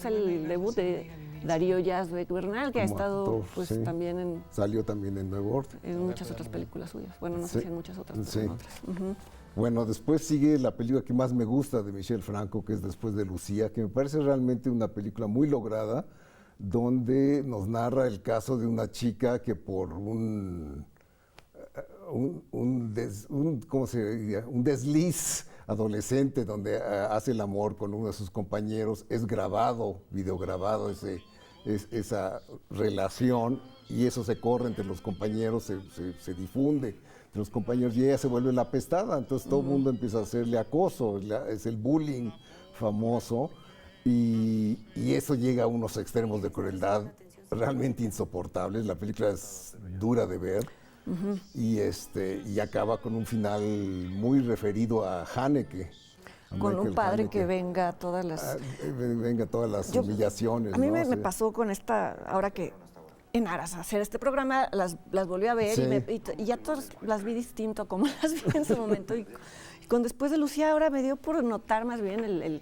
Speaker 1: el debut de Darío Yazbek Bernal, que ha estado actor, también
Speaker 2: salió también en Nuevo Orden.
Speaker 1: En muchas otras películas suyas. Bueno, no sé si en muchas otras, pero en otras.
Speaker 2: Bueno, después sigue la película que más me gusta de Michel Franco, que es Después de Lucía, que me parece realmente una película muy lograda, donde nos narra el caso de una chica que por un desliz adolescente, donde hace el amor con uno de sus compañeros, es videograbado esa relación, y eso se corre entre los compañeros, se difunde entre los compañeros, y ella se vuelve la apestada. Entonces todo el mundo empieza a hacerle acoso, es el bullying famoso. Y eso llega a unos extremos de crueldad realmente insoportables. La película es dura de ver y acaba con un final muy referido a Haneke.
Speaker 1: Con un padre que venga todas las...
Speaker 2: humillaciones.
Speaker 1: A mí me pasó con esta, ahora que en aras a hacer este programa, las volví a ver y ya todas las vi distinto como las vi en su momento. Y con Después de Lucía ahora me dio por notar más bien el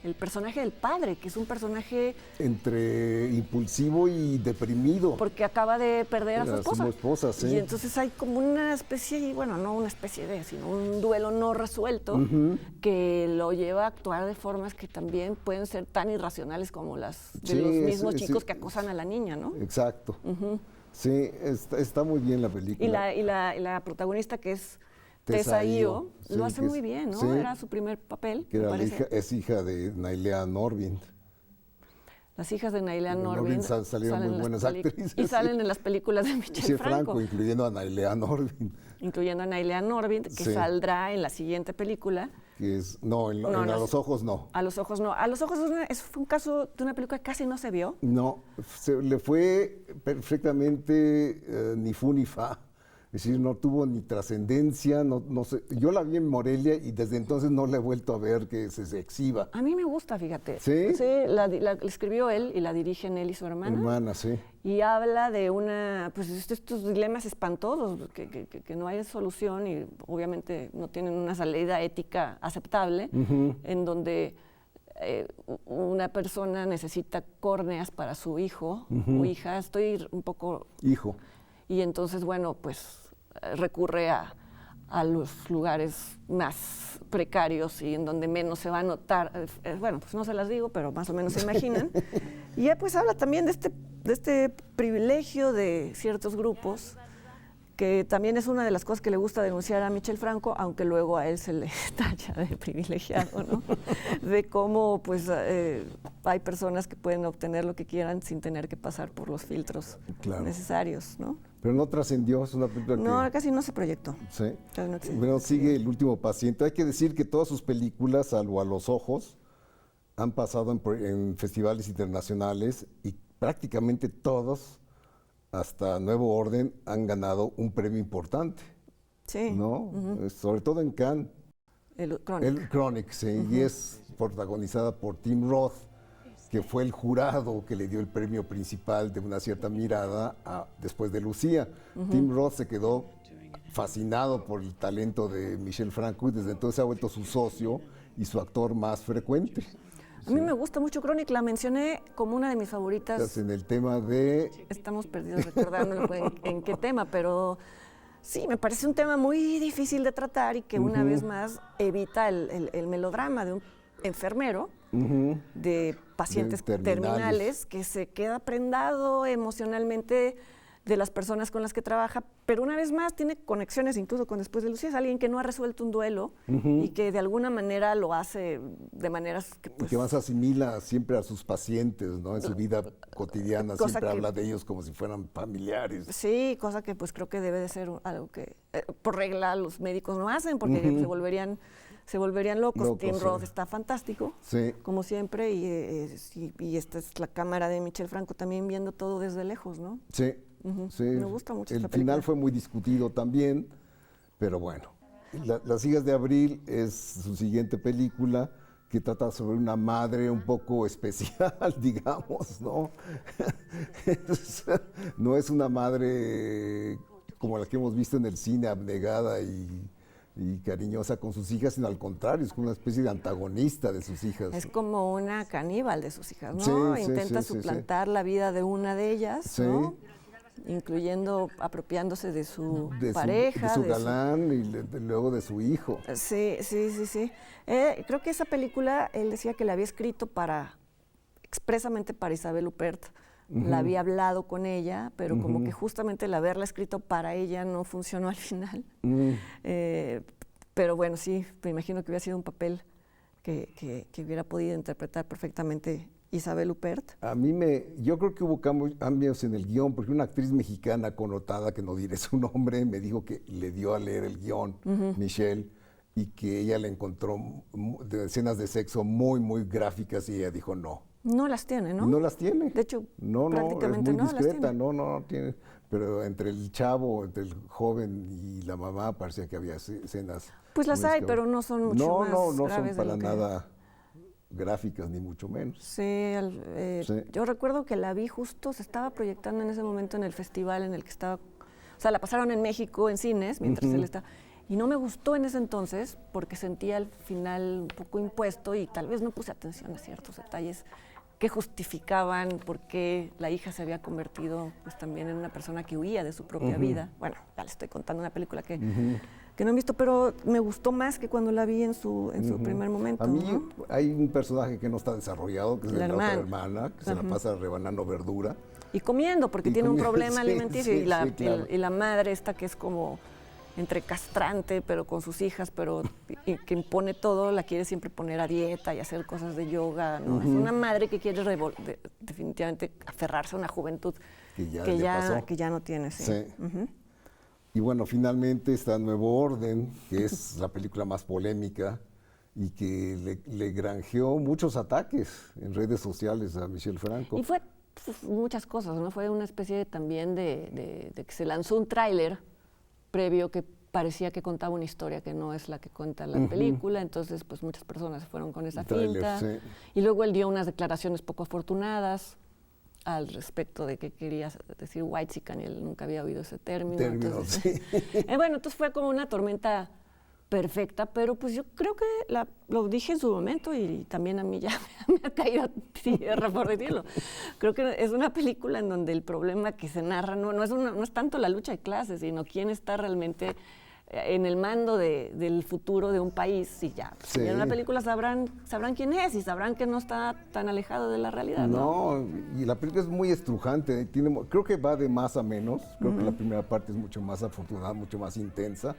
Speaker 1: el personaje del padre, que es un personaje...
Speaker 2: Entre impulsivo y deprimido.
Speaker 1: Porque acaba de perder a su esposa.
Speaker 2: Su esposa, sí.
Speaker 1: Y entonces hay como una especie, bueno, no una especie de, sino un duelo no resuelto que lo lleva a actuar de formas que también pueden ser tan irracionales como las de los mismos chicos que acosan a la niña, ¿no?
Speaker 2: Exacto. Sí, está muy bien la película.
Speaker 1: Y la protagonista, que es Tessa Io, lo hace muy bien, ¿no?
Speaker 2: Sí,
Speaker 1: era su primer papel.
Speaker 2: Que era es hija de Nailea Norvind.
Speaker 1: Las hijas de Nailea Norvind
Speaker 2: salieron muy buenas actrices.
Speaker 1: Y salen en las películas de Michel Franco.
Speaker 2: Incluyendo a Nailea Norvind.
Speaker 1: Incluyendo a Nailea Norvind, que saldrá en la siguiente película.
Speaker 2: Que es, no, en A los ojos no.
Speaker 1: A los ojos no. A los ojos fue un caso de una película que casi no se vio.
Speaker 2: No, le fue perfectamente ni fu ni fa. Es decir, no tuvo ni trascendencia, no sé. Yo la vi en Morelia y desde entonces no la he vuelto a ver que se exhiba.
Speaker 1: A mí me gusta, fíjate.
Speaker 2: ¿Sí?
Speaker 1: Sí, la escribió él y la dirigen él y su hermana.
Speaker 2: Hermana, sí.
Speaker 1: Y habla de pues estos dilemas espantosos, que no hay solución y obviamente no tienen una salida ética aceptable, en donde una persona necesita córneas para su hijo o hija. Estoy un poco...
Speaker 2: Hijo.
Speaker 1: Y entonces, bueno, pues recurre a los lugares más precarios y en donde menos se va a notar. Bueno, pues no se las digo, pero más o menos se imaginan. Y ya pues habla también de este privilegio de ciertos grupos, que también es una de las cosas que le gusta denunciar a Michel Franco, aunque luego a él se le tacha de privilegiado, ¿no? De cómo pues hay personas que pueden obtener lo que quieran sin tener que pasar por los filtros necesarios, ¿no?
Speaker 2: Pero no trascendió, es una película
Speaker 1: no, casi no se proyectó.
Speaker 2: Sí.
Speaker 1: Casi no existe.
Speaker 2: Bueno, sigue El último paciente. Hay que decir que todas sus películas, salvo A los ojos, han pasado en festivales internacionales y prácticamente todos, hasta Nuevo Orden, han ganado un premio importante.
Speaker 1: Sí.
Speaker 2: ¿No? Sobre todo en Cannes.
Speaker 1: El Chronic.
Speaker 2: El Chronic, sí, y es protagonizada por Tim Roth, que fue el jurado que le dio el premio principal de Una cierta mirada después de Lucía. Tim Roth se quedó fascinado por el talento de Michel Franco y desde entonces se ha vuelto su socio y su actor más frecuente.
Speaker 1: A mí me gusta mucho Chronic, la mencioné como una de mis favoritas.
Speaker 2: Entonces, en el tema de...
Speaker 1: Estamos perdidos recordando en qué tema, pero sí, me parece un tema muy difícil de tratar y que una vez más evita el melodrama de un enfermero, de pacientes terminales, que se queda prendado emocionalmente de las personas con las que trabaja, pero una vez más tiene conexiones incluso con Después de Lucía. Es alguien que no ha resuelto un duelo y que de alguna manera lo hace de maneras que...
Speaker 2: Pues, y que más asimila siempre a sus pacientes, ¿no? En su vida cotidiana siempre habla de ellos como si fueran familiares.
Speaker 1: Sí, cosa que pues creo que debe de ser algo que por regla los médicos no hacen porque se volverían locos. Tim Roth está fantástico, como siempre, y esta es la cámara de Michel Franco también viendo todo desde lejos, ¿no?
Speaker 2: Sí. Sí,
Speaker 1: me gusta mucho esta película.
Speaker 2: El final fue muy discutido también, pero bueno. Las hijas de abril es su siguiente película que trata sobre una madre un poco especial, digamos, ¿no? No es una madre como la que hemos visto en el cine, abnegada y cariñosa con sus hijas, sino al contrario, es como una especie de antagonista de sus hijas.
Speaker 1: Es como una caníbal de sus hijas, ¿no? Intenta suplantar la vida de una de ellas, ¿no? Incluyendo apropiándose de su pareja.
Speaker 2: De su galán y luego de su hijo.
Speaker 1: Sí. Creo que esa película, él decía que la había escrito expresamente para Isabelle Huppert. La había hablado con ella, pero como que justamente el haberla escrito para ella no funcionó al final. Pero bueno, sí, me imagino que hubiera sido un papel que hubiera podido interpretar perfectamente Isabelle Huppert.
Speaker 2: Yo creo que hubo cambios en el guión, porque una actriz mexicana connotada, que no diré su nombre, me dijo que le dio a leer el guión, Michelle, y que ella le encontró escenas de sexo muy, muy gráficas y ella dijo no.
Speaker 1: No las tiene, ¿no?
Speaker 2: No las tiene.
Speaker 1: De hecho, prácticamente
Speaker 2: es muy discreta,
Speaker 1: las tiene.
Speaker 2: No tiene. Pero entre el chavo, entre el joven y la mamá parecía que había escenas.
Speaker 1: Pues las hay, pero no son mucho más
Speaker 2: no
Speaker 1: graves
Speaker 2: son para nada gráficas, ni mucho menos.
Speaker 1: Sí, yo recuerdo que la vi justo, se estaba proyectando en ese momento en el festival en el que estaba, o sea, la pasaron en México en cines, mientras él estaba, Y no me gustó en ese entonces porque sentía al final un poco impuesto y tal vez no puse atención a ciertos detalles que justificaban por qué la hija se había convertido pues también en una persona que huía de su propia vida. Bueno, ya le estoy contando una película que no he visto, pero me gustó más que cuando la vi en su primer momento.
Speaker 2: A mí
Speaker 1: ¿no?
Speaker 2: hay un personaje que no está desarrollado, que es la otra hermana, que se la pasa rebanando verdura.
Speaker 1: Y comiendo, porque tiene un problema
Speaker 2: sí,
Speaker 1: alimenticio.
Speaker 2: sí,
Speaker 1: y la madre esta que es como entre castrante, pero con sus hijas, pero y que impone todo, la quiere siempre poner a dieta y hacer cosas de yoga, ¿no? Es una madre que quiere definitivamente aferrarse a una juventud que ya no tiene. Sí.
Speaker 2: Sí. Y bueno, finalmente está Nuevo Orden, que es la película más polémica y que le granjeó muchos ataques en redes sociales a Michel Franco.
Speaker 1: Y fue muchas cosas, ¿no? Fue una especie también de que se lanzó un tráiler previo que parecía que contaba una historia que no es la que cuenta la película, entonces pues muchas personas se fueron con esa finta. Sí. Y luego él dio unas declaraciones poco afortunadas al respecto de que quería decir whitexican y él nunca había oído ese término. Entonces, bueno, entonces fue como una tormenta perfecta, pero pues yo creo que lo dije en su momento y también a mí ya me ha caído tierra por decirlo. Creo que es una película en donde el problema que se narra no es tanto la lucha de clases, sino quién está realmente en el mando del futuro de un país y ya. Sí. Y en una película sabrán quién es y sabrán que no está tan alejado de la realidad. No,
Speaker 2: y la película es muy estrujante, creo que va de más a menos, creo que la primera parte es mucho más afortunada, mucho más intensa.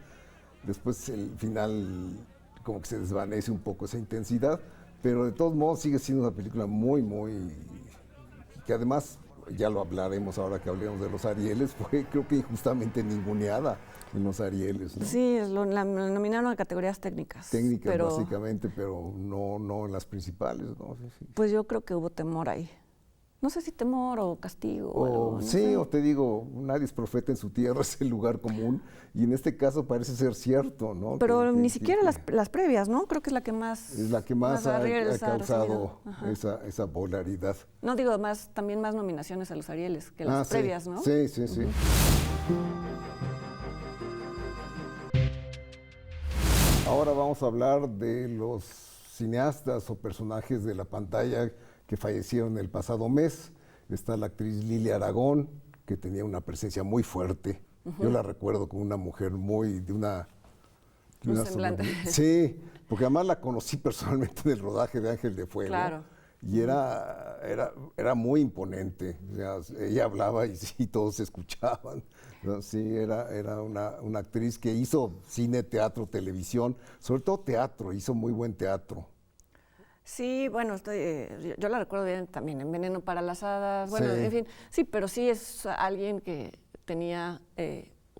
Speaker 2: Después el final como que se desvanece un poco esa intensidad, pero de todos modos sigue siendo una película muy, que además, ya lo hablaremos ahora que hablemos de los Arieles, fue creo que injustamente ninguneada en los Arieles, ¿no?
Speaker 1: Sí, la nominaron a categorías técnicas.
Speaker 2: Técnicas básicamente, pero no en las principales, ¿no? Sí.
Speaker 1: Pues yo creo que hubo temor ahí. No sé si temor o castigo o algo.
Speaker 2: Sí, sé. O te digo, nadie es profeta en su tierra, es el lugar común, y en este caso parece ser cierto, ¿no?
Speaker 1: Pero ni siquiera las previas, ¿no? Creo que es la que más...
Speaker 2: Es la que más ha causado esa polaridad.
Speaker 1: No, digo, también más nominaciones a los Arieles que las previas, ¿no?
Speaker 2: Sí. Ahora vamos a hablar de los cineastas o personajes de la pantalla que fallecieron el pasado mes. Está la actriz Lilia Aragón, que tenía una presencia muy fuerte. Yo la recuerdo como una mujer de una
Speaker 1: semblante.
Speaker 2: Sí, porque además la conocí personalmente en el rodaje de Ángel de Fuego.
Speaker 1: Claro.
Speaker 2: Y era muy imponente. O sea, ella hablaba y sí, todos escuchaban. ¿No? Sí, era una actriz que hizo cine, teatro, televisión, sobre todo teatro, hizo muy buen teatro.
Speaker 1: Sí, bueno, yo la recuerdo bien también en Veneno para las Hadas, bueno, en fin, sí, pero sí es alguien que tenía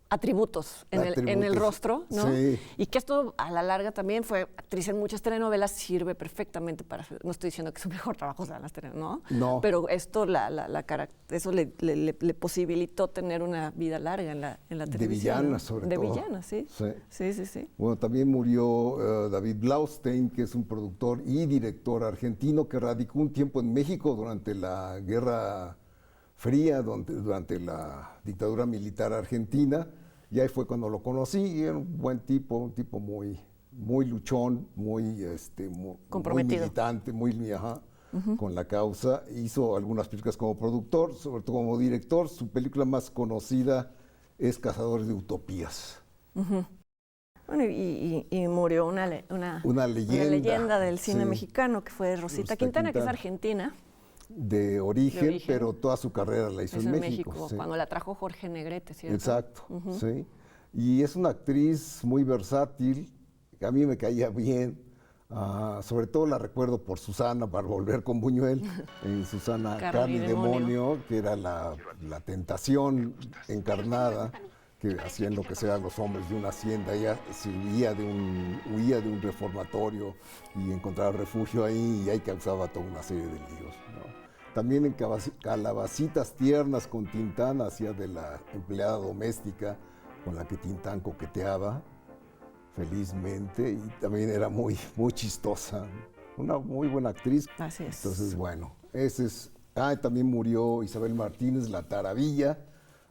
Speaker 1: atributos en el rostro, ¿no? Sí. Y que esto a la larga también fue actriz en muchas telenovelas, sirve perfectamente para hacer, no estoy diciendo que su mejor trabajo sea las telenovelas, ¿no? Pero esto eso le posibilitó tener una vida larga en la televisión.
Speaker 2: De villana, sobre todo.
Speaker 1: De villana, sí. Sí.
Speaker 2: Bueno, también murió David Blaustein, que es un productor y director argentino que radicó un tiempo en México durante la Guerra Fría, durante la dictadura militar argentina, y ahí fue cuando lo conocí, y era un buen tipo, un tipo muy luchón, muy militante, con la causa. Hizo algunas películas como productor, sobre todo como director. Su película más conocida es Cazadores de Utopías.
Speaker 1: Bueno, y murió una leyenda del cine mexicano, que fue Rosita Quintana, que es argentina.
Speaker 2: De origen, pero toda su carrera la hizo en México.
Speaker 1: Sí. Cuando la trajo Jorge Negrete, ¿cierto?
Speaker 2: Exacto, sí. Y es una actriz muy versátil, que a mí me caía bien. Sobre todo la recuerdo por Susana, para volver con Buñuel, en Susana Carne y Demonio, que era la tentación encarnada, que hacía enloquecer a los hombres de una hacienda. Ella se huía de un reformatorio y encontraba refugio ahí, y ahí causaba toda una serie de líos, ¿no? También en Calabacitas Tiernas con Tintán hacía de la empleada doméstica con la que Tintán coqueteaba felizmente, y también era muy chistosa, una muy buena actriz.
Speaker 1: Así es.
Speaker 2: Entonces, bueno, ese es... también murió Isabel Martínez, La Taravilla,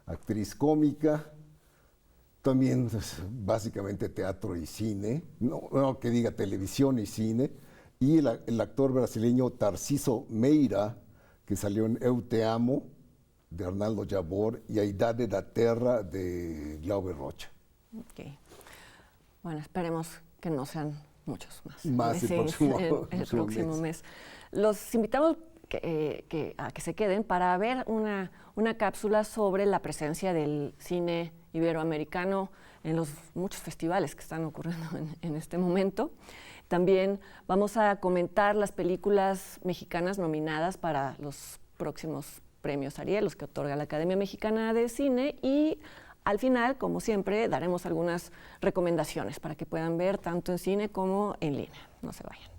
Speaker 2: actriz cómica. también pues, básicamente teatro y cine, no que diga televisión y cine, y el actor brasileño Tarciso Meira, que salió en Eu Te Amo, de Arnaldo Jabor, y A Idade da Terra, de Glaube Rocha.
Speaker 1: Okay. Bueno, esperemos que no sean muchos más.
Speaker 2: Más el próximo
Speaker 1: mes. Los invitamos a que se queden para ver una cápsula sobre la presencia del cine iberoamericano en los muchos festivales que están ocurriendo en este momento. También vamos a comentar las películas mexicanas nominadas para los próximos premios Ariel, los que otorga la Academia Mexicana de Cine, y al final, como siempre, daremos algunas recomendaciones para que puedan ver tanto en cine como en línea. No se vayan.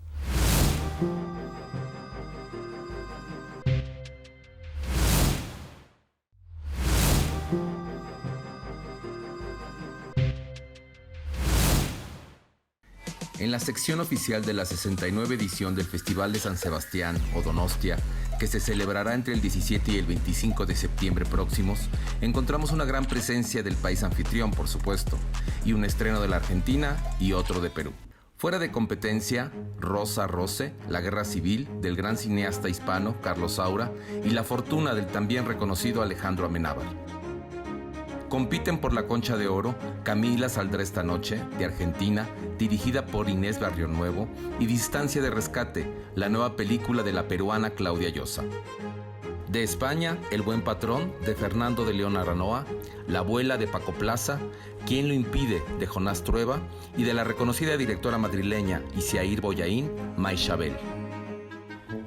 Speaker 9: En la sección oficial de la 69 edición del Festival de San Sebastián o Donostia, que se celebrará entre el 17 y el 25 de septiembre próximos, encontramos una gran presencia del país anfitrión, por supuesto, y un estreno de la Argentina y otro de Perú. Fuera de competencia, Rosa Rose, La Guerra Civil, del gran cineasta hispano Carlos Saura, y La Fortuna del también reconocido Alejandro Amenábar. Compiten por la Concha de Oro Camila saldrá esta noche, de Argentina, dirigida por Inés Barrionuevo, y Distancia de Rescate, la nueva película de la peruana Claudia Llosa. De España, El Buen Patrón, de Fernando de León Aranoa, La Abuela, de Paco Plaza, ¿Quién lo impide?, de Jonás Trueba, y de la reconocida directora madrileña Isiair Boyaín, May Chabel.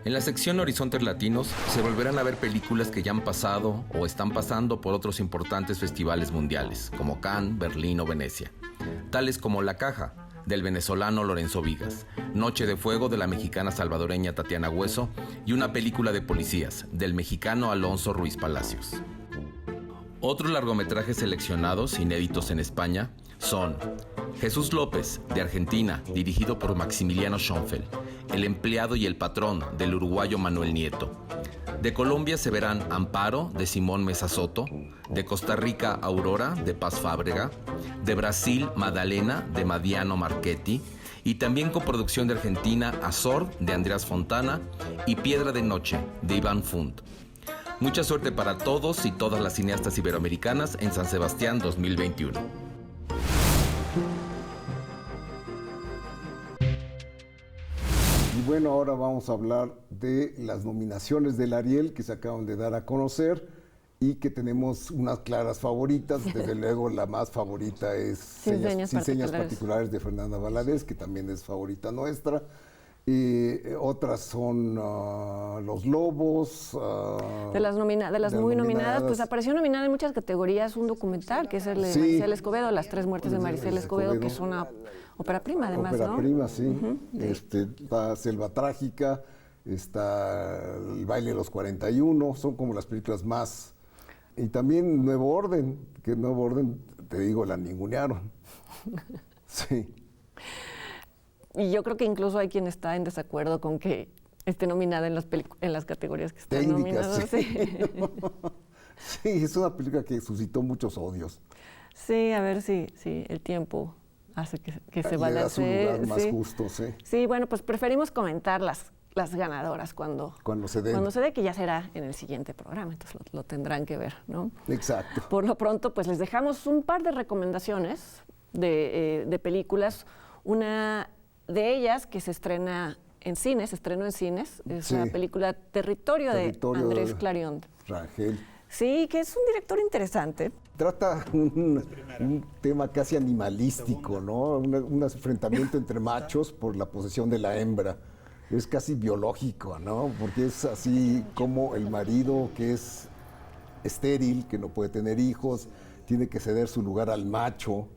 Speaker 9: En la sección Horizontes Latinos se volverán a ver películas que ya han pasado o están pasando por otros importantes festivales mundiales, como Cannes, Berlín o Venecia, tales como La Caja, del venezolano Lorenzo Vigas, Noche de Fuego, de la mexicana salvadoreña Tatiana Hueso, y una película de policías, del mexicano Alonso Ruiz Palacios. Otros largometrajes seleccionados, inéditos en España, son Jesús López, de Argentina, dirigido por Maximiliano Schoenfeld, El empleado y el patrón, del uruguayo Manuel Nieto. De Colombia se verán Amparo, de Simón Mesa Soto, de Costa Rica Aurora, de Paz Fábrega, de Brasil Madalena, de Madiano Marchetti, y también coproducción de Argentina Azor, de Andreas Fontana, y Piedra de Noche, de Iván Fund. Mucha suerte para todos y todas las cineastas iberoamericanas en San Sebastián 2021.
Speaker 2: Y bueno, ahora vamos a hablar de las nominaciones del Ariel que se acaban de dar a conocer y que tenemos unas claras favoritas. Desde luego, la más favorita es Sin señas particulares de Fernanda Valadez, que también es favorita nuestra. Otras son Los Lobos.
Speaker 1: De las muy nominadas, pues apareció nominada en muchas categorías un documental, que es el de Maricela Escobedo, Las tres muertes de Maricela Escobedo, que es una ópera prima, además, ¿no?
Speaker 2: Ópera prima, sí. Está Selva Trágica, está El baile de los 41, son como las películas más. Y también Nuevo Orden, que Nuevo Orden, te digo, la ningunearon. Sí.
Speaker 1: Y yo creo que incluso hay quien está en desacuerdo con que esté nominada en las categorías que están nominadas.
Speaker 2: Sí. Sí, es una película que suscitó muchos odios.
Speaker 1: Sí, a ver si el tiempo hace que se balancee.
Speaker 2: Le da su lugar más justo, sí.
Speaker 1: Sí, bueno, pues preferimos comentar las ganadoras cuando se dé, que ya será en el siguiente programa, entonces lo tendrán que ver, ¿no?
Speaker 2: Exacto.
Speaker 1: Por lo pronto, pues les dejamos un par de recomendaciones de películas. Una de ellas que se estrenó en cines, es la película Territorio de Andrés Clarion.
Speaker 2: Rangel.
Speaker 1: Sí, que es un director interesante.
Speaker 2: Trata un tema casi animalístico, ¿no? Un enfrentamiento entre machos por la posesión de la hembra. Es casi biológico, ¿no? Porque es así como el marido, que es estéril, que no puede tener hijos, tiene que ceder su lugar al macho,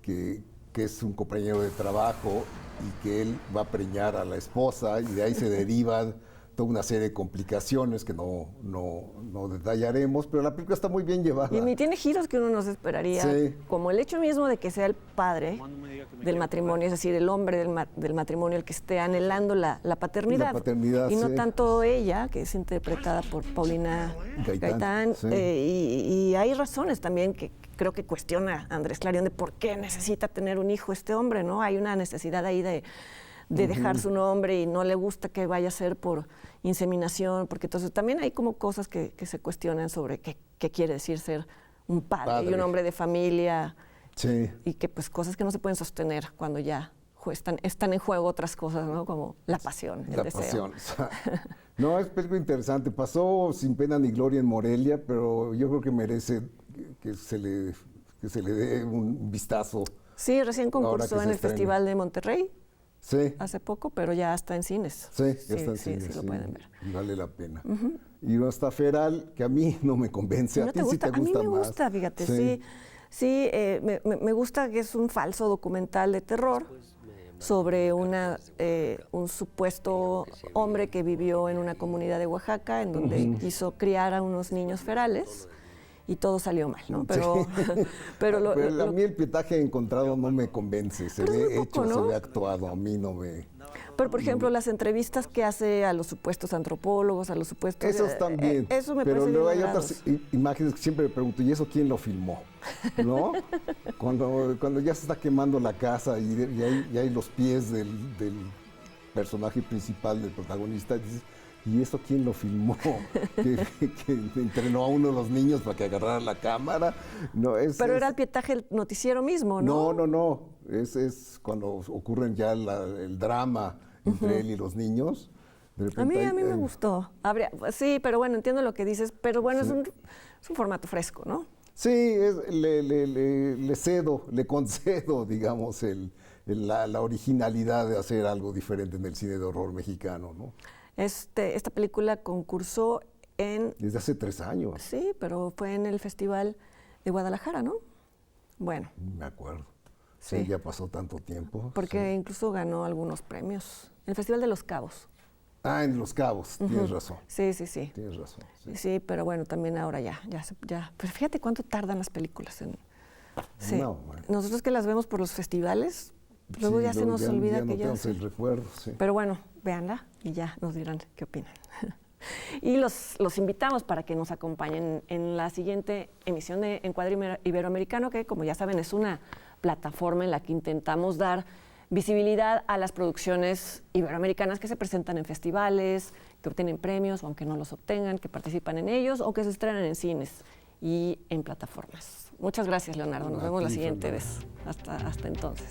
Speaker 2: que es un compañero de trabajo, y que él va a preñar a la esposa, y de ahí se derivan toda una serie de complicaciones que no detallaremos, pero la película está muy bien llevada.
Speaker 1: Y tiene giros que uno no se esperaría, como el hecho mismo de que sea el padre del matrimonio, es decir, el hombre del matrimonio el que esté anhelando la paternidad. Y no tanto ella, que es interpretada por Paulina Gaitán.
Speaker 2: Sí.
Speaker 1: Y hay razones también que creo que cuestiona a Andrés Clarion de por qué necesita tener un hijo este hombre, ¿no? Hay una necesidad ahí de dejar su nombre y no le gusta que vaya a ser por inseminación, porque entonces también hay como cosas que se cuestionan sobre qué quiere decir ser un padre y un hombre de familia.
Speaker 2: Sí.
Speaker 1: Y que pues cosas que no se pueden sostener cuando ya están en juego otras cosas, ¿no? Como la pasión, el deseo.
Speaker 2: No, es película interesante. Pasó sin pena ni gloria en Morelia, pero yo creo que merece que se le dé un vistazo.
Speaker 1: Sí, recién concursó en el Festival de Monterrey.
Speaker 2: Sí.
Speaker 1: Hace poco, pero ya está en cines.
Speaker 2: Sí, ya está en cines.
Speaker 1: Sí, lo pueden ver.
Speaker 2: Y vale la pena. Y no está Feral, que a mí no me convence.
Speaker 1: ¿No
Speaker 2: ¿A ti sí te gusta más?
Speaker 1: A mí me gusta, fíjate, sí. Sí, me gusta que es un falso documental de terror sobre un supuesto hombre que vivió en una comunidad de Oaxaca en donde quiso criar a unos niños ferales y todo salió mal, ¿no? Pero,
Speaker 2: pero a mí el pietaje encontrado no me convence, se ve hecho, ¿no? Se ve actuado, a mí no me...
Speaker 1: Pero, por ejemplo, las entrevistas que hace a los supuestos antropólogos, a los supuestos...
Speaker 2: Esos también.
Speaker 1: Eso me
Speaker 2: pero
Speaker 1: parece
Speaker 2: luego hay
Speaker 1: bien
Speaker 2: otras imágenes que siempre me pregunto, ¿y eso quién lo filmó? ¿No? cuando ya se está quemando la casa y hay los pies del personaje principal, del protagonista, dices, ¿y eso quién lo filmó? que entrenó a uno de los niños para que agarrara la cámara. No,
Speaker 1: pero era el pietaje el noticiero mismo, ¿no?
Speaker 2: No. Es cuando ocurren ya el drama entre él y los niños. De repente
Speaker 1: a mí me gustó. Sí, pero bueno, entiendo lo que dices, pero bueno, sí. es un formato fresco, ¿no?
Speaker 2: Sí, le concedo, digamos, la originalidad de hacer algo diferente en el cine de horror mexicano, ¿no?
Speaker 1: Esta película concursó
Speaker 2: Desde hace 3 años.
Speaker 1: Sí, pero fue en el Festival de Guadalajara, ¿no? Bueno.
Speaker 2: Me acuerdo. Sí, ya pasó tanto tiempo.
Speaker 1: Porque incluso ganó algunos premios. En el Festival de Los Cabos.
Speaker 2: Ah, en Los Cabos, tienes razón.
Speaker 1: Sí.
Speaker 2: Tienes razón.
Speaker 1: Sí, pero bueno, también ahora ya. Pero fíjate cuánto tardan las películas en... Sí. No, bueno. Nosotros que las vemos por los festivales, luego ya se nos olvida que ya...
Speaker 2: No tenemos el recuerdo, sí.
Speaker 1: Pero bueno, véanla y ya nos dirán qué opinan. Y los invitamos para que nos acompañen en la siguiente emisión de Encuadre Iberoamericano, que como ya saben es una plataforma en la que intentamos dar visibilidad a las producciones iberoamericanas que se presentan en festivales, que obtienen premios, o aunque no los obtengan, que participan en ellos o que se estrenan en cines y en plataformas. Muchas gracias, Leonardo. Nos vemos la siguiente vez. Hasta entonces.